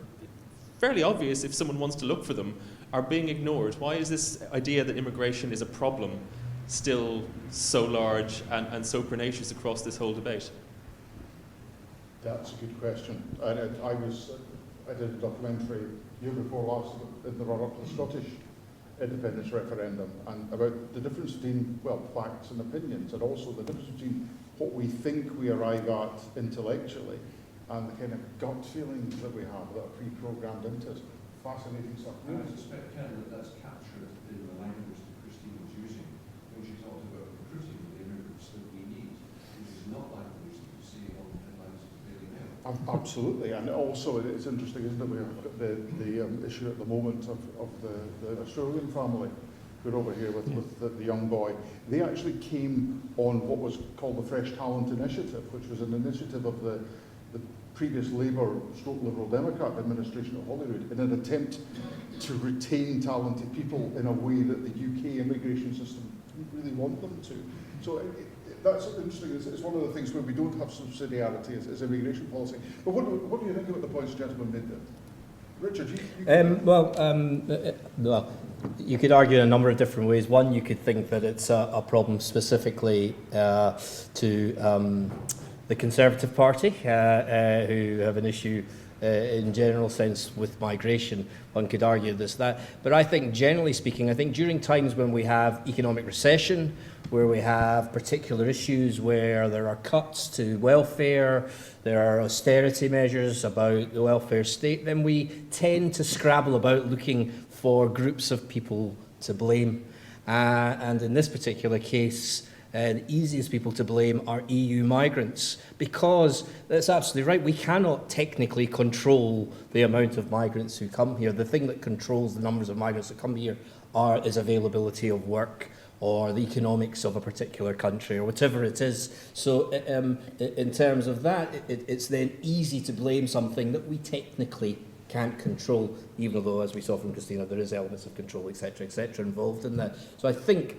fairly obvious if someone wants to look for them are being ignored? Why is this idea that immigration is a problem still so large and so pernicious across this whole debate? That's a good question. I did a documentary year before last in the run-up to the Scottish independence referendum, and about the difference between, well, facts and opinions, and also the difference between what we think we arrive at intellectually and the kind of gut feelings that we have that are pre-programmed into us. Fascinating stuff. And I suspect, Ken, that that's captured in the language that Christine was using when she talked about recruiting the immigrants that we need, which is not language that you see on the headlines of the Daily Mail. Absolutely, and also it's interesting, isn't it? We have got the issue at the moment of the Australian family who are over here with the young boy. They actually came on what was called the Fresh Talent Initiative, which was an initiative of the previous Liberal Democrat administration of Holyrood in an attempt to retain talented people in a way that the UK immigration system didn't really want them to. So that's interesting. It's one of the things where we don't have subsidiarity as immigration policy. But what do you think about the points the gentleman made there? Richard, well, you could argue in a number of different ways. One, you could think that it's a problem specifically to the Conservative Party, who have an issue in general sense with migration. One could argue that. But I think, generally speaking, I think during times when we have economic recession, where we have particular issues where there are cuts to welfare, there are austerity measures about the welfare state, then we tend to scrabble about looking for groups of people to blame. And in this particular case, the easiest people to blame are EU migrants, because that's absolutely right. We cannot technically control the amount of migrants who come here. The thing that controls the numbers of migrants that come here is availability of work or the economics of a particular country or whatever it is. So in terms of that, it's then easy to blame something that we technically can't control, even though, as we saw from Christina, there is elements of control, etc., involved in that. So I think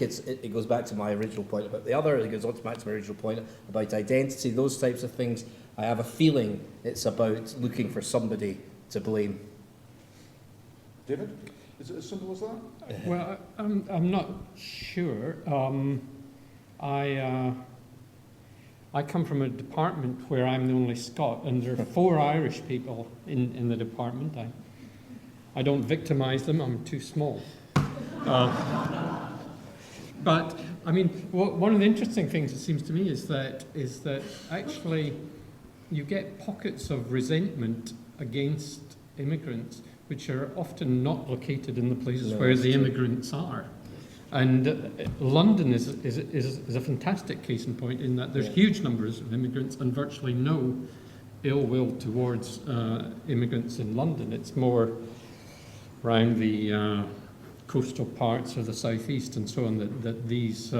it goes back to my original point about the other. It goes back to my original point about identity, those types of things. I have a feeling it's about looking for somebody to blame. David, is it as simple as that? Well, I'm not sure. I come from a department where I'm the only Scot, and there are 4 Irish people in the department. I don't victimise them, I'm too small. But, I mean, one of the interesting things, it seems to me, is that actually you get pockets of resentment against immigrants, which are often not located in the places where the immigrants are. And London is a fantastic case in point in that there's huge numbers of immigrants and virtually no ill will towards immigrants in London. It's more around the coastal parts of the southeast and so on that these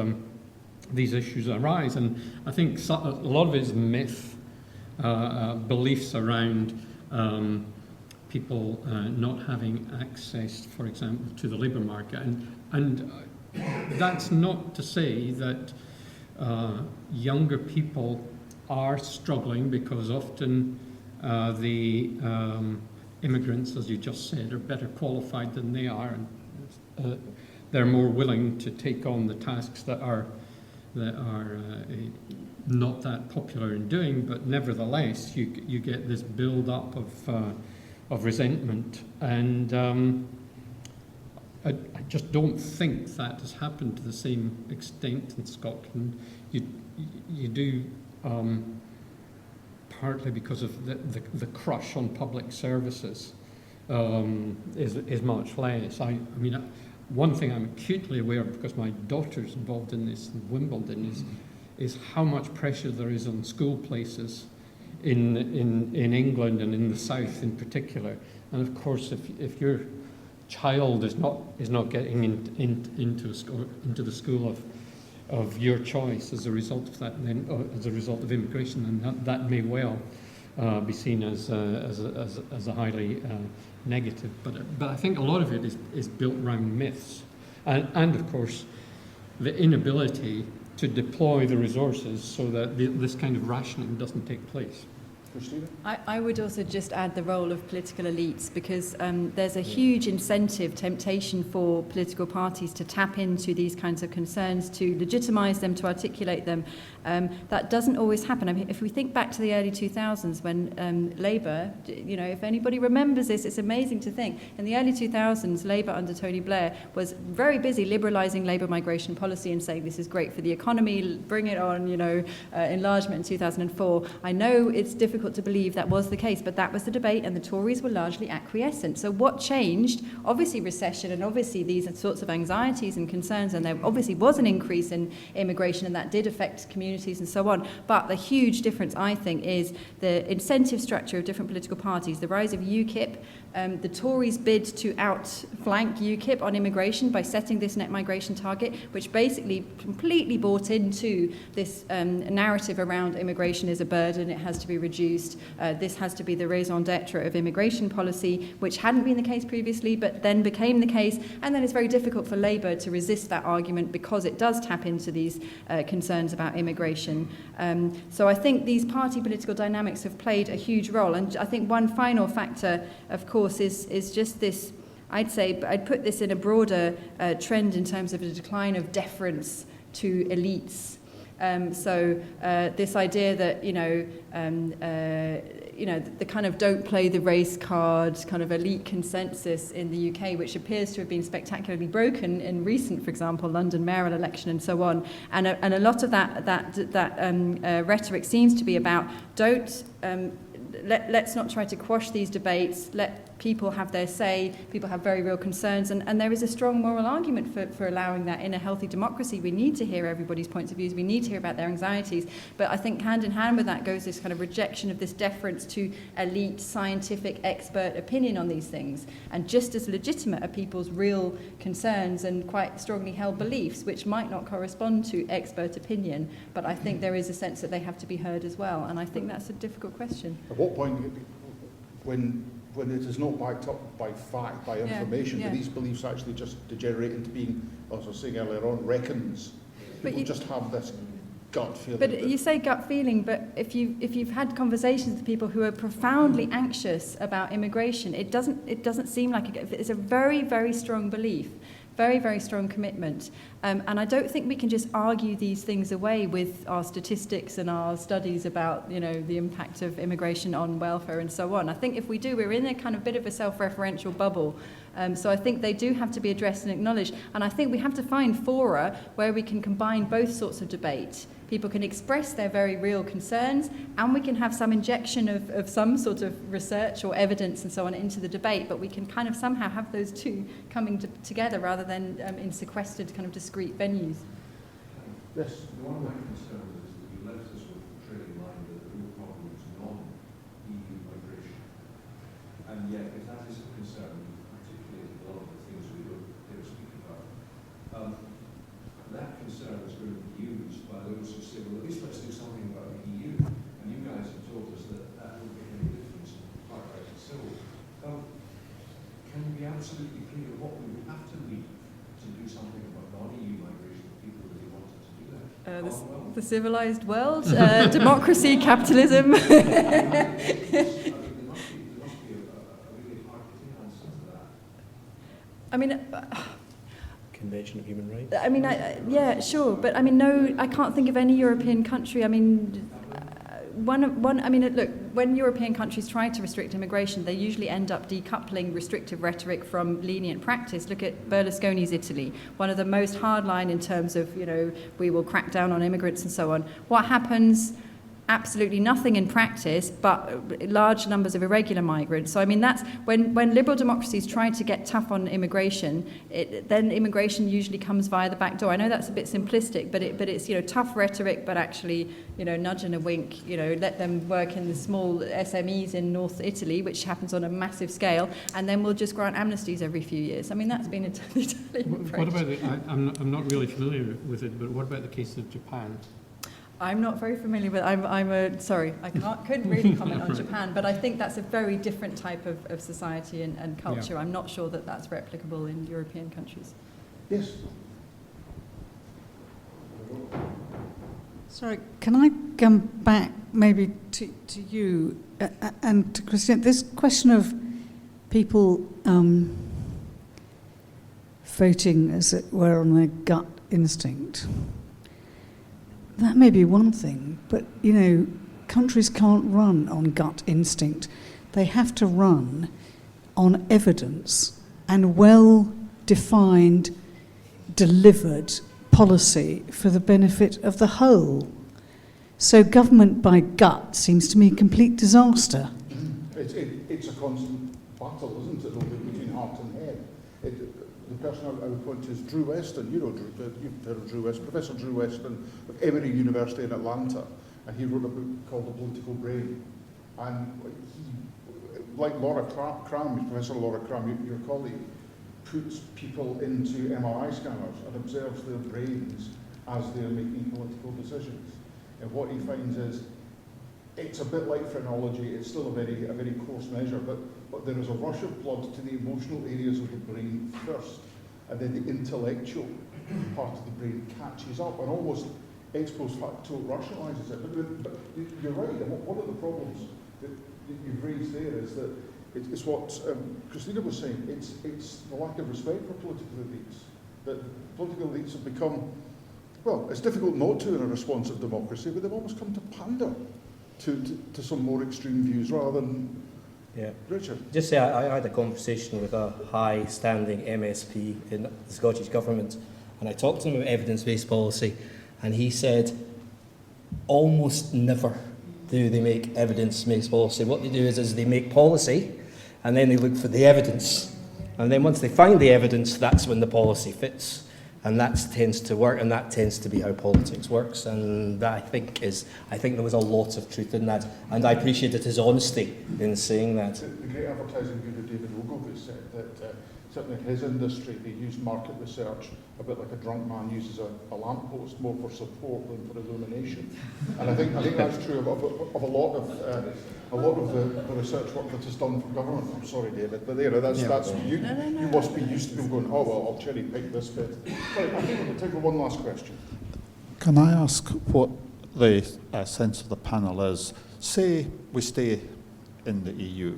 issues arise. And I think a lot of it is myth, beliefs around people not having access, for example, to the labour market. And that's not to say that younger people are struggling, because often the immigrants, as you just said, are better qualified than they are, and they're more willing to take on the tasks that are not that popular in doing. But nevertheless, you get this build-up of resentment, and I just don't think that has happened to the same extent in Scotland. You do, partly because of the crush on public services is much less. I mean, one thing I'm acutely aware of, because my daughter's involved in this in Wimbledon, is how much pressure there is on school places in England and in the south in particular. And of course, if your child is not getting into the school of your choice as a result of that, then as a result of immigration, then that may well be seen as a highly negative. But I think a lot of it is built around myths, and of course the inability to deploy the resources so that this kind of rationing doesn't take place. Christina? I would also just add the role of political elites, because there's a huge incentive, temptation for political parties to tap into these kinds of concerns, to legitimise them, to articulate them. That doesn't always happen. I mean, if we think back to the early 2000s when Labour, if anybody remembers this, it's amazing to think. In the early 2000s, Labour under Tony Blair was very busy liberalising labour migration policy and saying this is great for the economy, bring it on, enlargement in 2004. I know it's difficult to believe that was the case, but that was the debate, and the Tories were largely acquiescent. So what changed? Obviously recession, and obviously these sorts of anxieties and concerns, and there obviously was an increase in immigration, and that did affect communities and so on. But the huge difference, I think, is the incentive structure of different political parties, the rise of UKIP, the Tories' bid to outflank UKIP on immigration by setting this net migration target, which basically completely bought into this narrative around immigration is a burden, it has to be reduced, this has to be the raison d'etre of immigration policy, which hadn't been the case previously, but then became the case. And then it's very difficult for Labour to resist that argument because it does tap into these concerns about immigration. So I think these party political dynamics have played a huge role. And I think one final factor, of course, is just this, I'd put this in a broader trend in terms of a decline of deference to elites. So this idea that, the kind of don't play the race card kind of elite consensus in the UK, which appears to have been spectacularly broken in recent, for example, London mayoral election and so on. And a lot of that rhetoric seems to be about let's not try to quash these debates, let people have their say, people have very real concerns, and there is a strong moral argument for allowing that in a healthy democracy. We need to hear everybody's points of views, we need to hear about their anxieties, but I think hand in hand with that goes this kind of rejection of this deference to elite, scientific, expert opinion on these things, and just as legitimate are people's real concerns and quite strongly held beliefs, which might not correspond to expert opinion, but I think there is a sense that they have to be heard as well, and I think that's a difficult question. At what point, when it is not backed up by fact, by information, do these beliefs actually just degenerate into being, as I was saying earlier on, reckons? People just have this gut feeling. But you say gut feeling, but if you've had conversations with people who are profoundly anxious about immigration, it doesn't seem like it's a very, very strong belief. Very, very strong commitment. And I don't think we can just argue these things away with our statistics and our studies about, the impact of immigration on welfare and so on. I think if we do, we're in a kind of bit of a self-referential bubble. So I think they do have to be addressed and acknowledged. And I think we have to find fora where we can combine both sorts of debate. People can express their very real concerns, and we can have some injection of some sort of research or evidence and so on into the debate, but we can kind of somehow have those two coming together rather than in sequestered kind of discrete venues. Yes. One of my concerns is that you left us with the trailing line that the real problem is non-EU migration. And yet, if that is a concern, particularly a lot of the things we will speak about, that concern is going to be used by those who say, well, at least let's do something about the EU. And you guys have told us that that won't make any difference, quite rightly so. Can you be absolutely clear what we would have to leave to do something about non-EU migration if people really wanted to do that? The civilized world, democracy, capitalism. There must be a really hard-hitting answer to that. I mean... Convention of Human Rights? yeah, sure. But I mean, no, I can't think of any European country. I mean, look, when European countries try to restrict immigration, they usually end up decoupling restrictive rhetoric from lenient practice. Look at Berlusconi's Italy, one of the most hardline in terms of, we will crack down on immigrants and so on. What happens? Absolutely nothing in practice, but large numbers of irregular migrants. So, that's when liberal democracies try to get tough on immigration, then immigration usually comes via the back door. I know that's a bit simplistic, but it's tough rhetoric, but actually nudge and a wink. Let them work in the small SMEs in North Italy, which happens on a massive scale, and then we'll just grant amnesties every few years. That's been the Italian approach. What about I'm not really familiar with it, but what about the case of Japan? I'm not very familiar with. Couldn't really comment on Japan, but I think that's a very different type of society and culture. Yeah. I'm not sure that that's replicable in European countries. Yes. Sorry, can I come back maybe to you and to Christina? This question of people voting, as it were, on their gut instinct. That may be one thing, but, countries can't run on gut instinct. They have to run on evidence and well-defined, delivered policy for the benefit of the whole. So government by gut seems to me a complete disaster. It's a constant battle, isn't it, between heart and head. The person I would point to is Drew Weston. You've heard of Drew Weston, Professor Drew Weston of Emory University in Atlanta, and he wrote a book called The Political Brain. And he, like Laura Cram, Professor Laura Cram, your colleague, puts people into MRI scanners and observes their brains as they're making political decisions. And what he finds is, it's a bit like phrenology. It's still a very coarse measure, but there is a rush of blood to the emotional areas of the brain first, and then the intellectual part of the brain catches up and almost ex post facto rationalises it. But you're right, and one of the problems that you've raised there is that it's what Christina was saying. It's the lack of respect for political elites. That political elites have become, well, it's difficult not to in a responsive democracy, but they've almost come to pander to some more extreme views rather than. Yeah. Richard. Just say I had a conversation with a high-standing MSP in the Scottish Government, and I talked to him about evidence-based policy, and he said almost never do they make evidence-based policy. What they do is they make policy, and then they look for the evidence. And then once they find the evidence, that's when the policy fits. And that tends to work, and that tends to be how politics works. And that, I think there was a lot of truth in that. And I appreciated his honesty in saying that. The great advertising guru David Ogilvy said that certainly in his industry, they used market research a bit like a drunk man uses a lamppost, more for support than for illumination. And I think that's true of a lot of the research work that is done for government. I'm sorry, David, but you must be used to people going, oh well, I'll cherry pick this bit. Right, I think we'll take one last question. Can I ask what the sense of the panel is? Say we stay in the EU.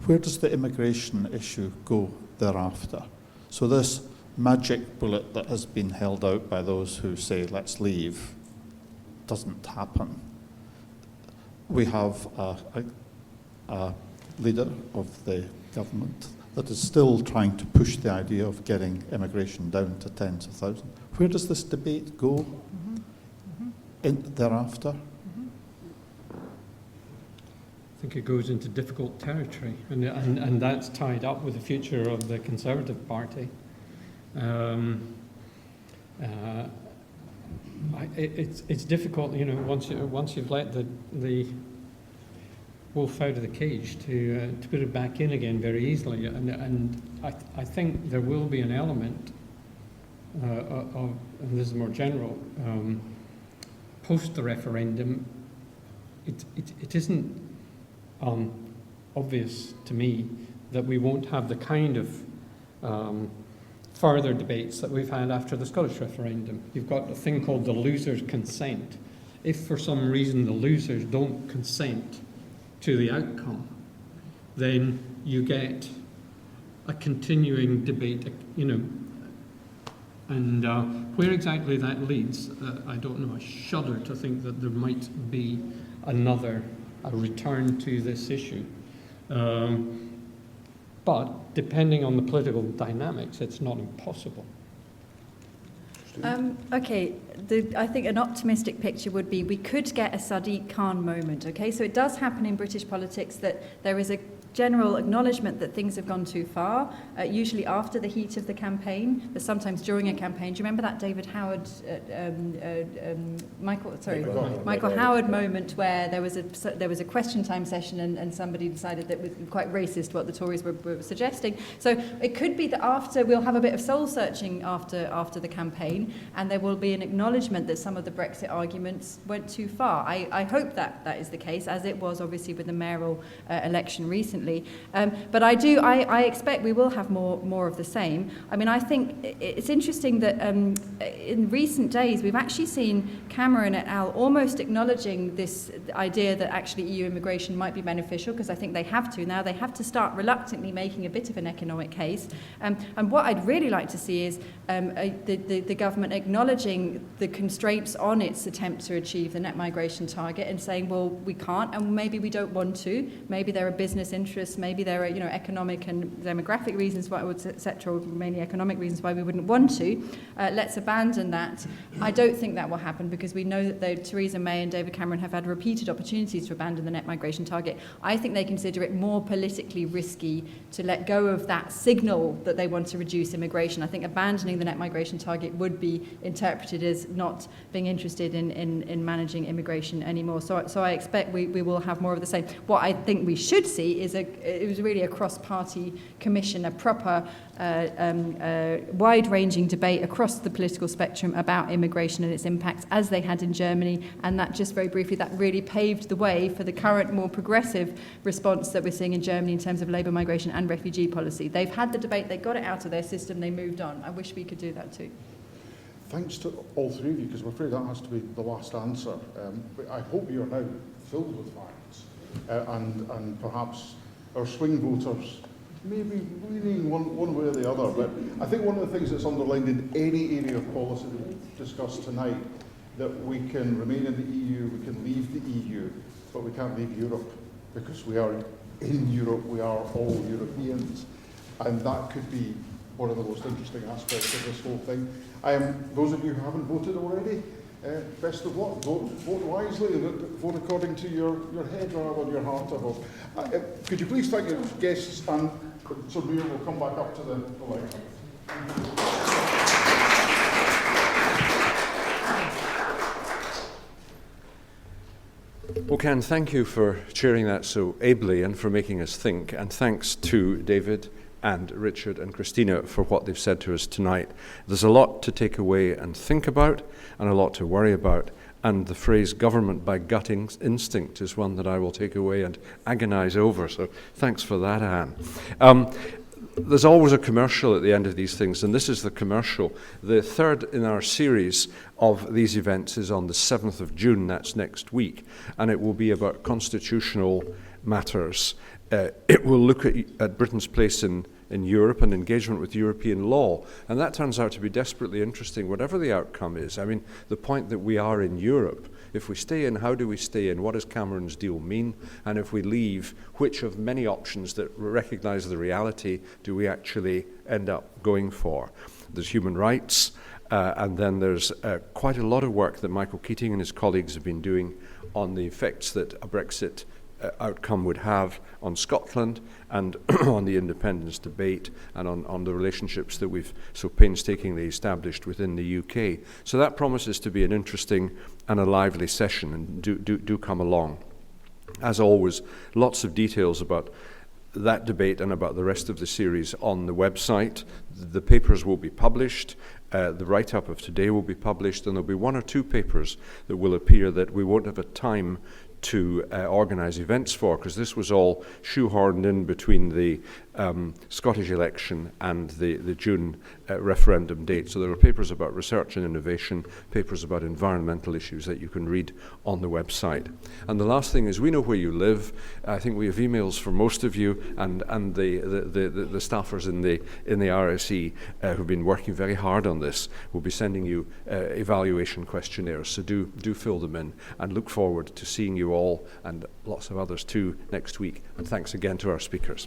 Where does the immigration issue go thereafter? So this magic bullet that has been held out by those who say let's leave doesn't happen. We have a leader of the government that is still trying to push the idea of getting immigration down to tens of thousands. Where does this debate go thereafter? I think it goes into difficult territory, and that's tied up with the future of the Conservative Party. It's difficult, once you've let the wolf out of the cage to put it back in again very easily. And I think there will be an element of, and this is more general, post the referendum. It isn't obvious to me that we won't have the kind of further debates that we've had after the Scottish referendum. You've got a thing called the losers' consent. If for some reason the losers don't consent to the outcome, then you get a continuing debate, and where exactly that leads, I don't know. I shudder to think that there might be a return to this issue. But depending on the political dynamics, it's not impossible. Okay, I think an optimistic picture would be we could get a Sadiq Khan moment, okay? So it does happen in British politics that there is a general acknowledgement that things have gone too far, usually after the heat of the campaign, but sometimes during a campaign. Do you remember that David Howard, Michael Howard moment where there was a question time session and somebody decided that it was quite racist what the Tories were suggesting. So it could be that after we'll have a bit of soul searching after the campaign, and there will be an acknowledgement that some of the Brexit arguments went too far. I hope that is the case, as it was obviously with the mayoral election recently. But I expect we will have more of the same. I mean, I think it's interesting that in recent days we've actually seen Cameron et al. Almost acknowledging this idea that actually EU immigration might be beneficial, because I think they have to now. They have to start reluctantly making a bit of an economic case. And what I'd really like to see is the government acknowledging the constraints on its attempt to achieve the net migration target and saying, well, we can't, and maybe we don't want to. Maybe there are business interests. Maybe there are, economic and demographic reasons why, etc., or mainly economic reasons why we wouldn't want to. Let's abandon that. I don't think that will happen, because we know that Theresa May and David Cameron have had repeated opportunities to abandon the net migration target. I think they consider it more politically risky to let go of that signal that they want to reduce immigration. I think abandoning the net migration target would be interpreted as not being interested in managing immigration anymore. So I expect we will have more of the same. What I think we should see is it was really a cross-party commission, a proper wide-ranging debate across the political spectrum about immigration and its impacts, as they had in Germany, and that, just very briefly, that really paved the way for the current more progressive response that we're seeing in Germany in terms of labour migration and refugee policy. They've had the debate, they got it out of their system, they moved on. I wish we could do that too. Thanks to all three of you, because I'm afraid that has to be the last answer. But I hope you're now filled with facts, and perhaps our swing voters may be leaning one way or the other. But I think one of the things that's underlined in any area of policy that we've discussed tonight, that we can remain in the EU, we can leave the EU, but we can't leave Europe, because we are in Europe, we are all Europeans. And that could be one of the most interesting aspects of this whole thing. Those of you who haven't voted already, best of luck. Vote wisely, vote according to your head rather than your heart, I hope. Could you please thank your guests, and Sir Mayor will come back up to the lectern. Well, Ken, thank you for chairing that so ably and for making us think, and thanks to David and Richard and Christina for what they've said to us tonight. There's a lot to take away and think about, and a lot to worry about, and the phrase government by gut instinct is one that I will take away and agonise over, so thanks for that, Anne. There's always a commercial at the end of these things, and this is the commercial. The third in our series of these events is on the 7th of June, that's next week, and it will be about constitutional matters. It will look at Britain's place in Europe and engagement with European law, and that turns out to be desperately interesting, whatever the outcome is. I mean, the point that we are in Europe, if we stay in, how do we stay in? What does Cameron's deal mean? And if we leave, which of many options that recognise the reality do we actually end up going for? There's human rights, and then there's quite a lot of work that Michael Keating and his colleagues have been doing on the effects that a Brexit outcome would have on Scotland and on the independence debate and on the relationships that we've so painstakingly established within the UK. So that promises to be an interesting and a lively session, and do come along. As always, lots of details about that debate and about the rest of the series on the website. The papers will be published. The write-up of today will be published, and there'll be one or two papers that will appear that we won't have a time to organise events for, because this was all shoehorned in between the Scottish election and the June referendum date. So there are papers about research and innovation, papers about environmental issues that you can read on the website. And the last thing is, we know where you live. I think we have emails from most of you, and the staffers in the RSE who've been working very hard on this will be sending you evaluation questionnaires. So do fill them in, and look forward to seeing you all and lots of others too next week. And thanks again to our speakers.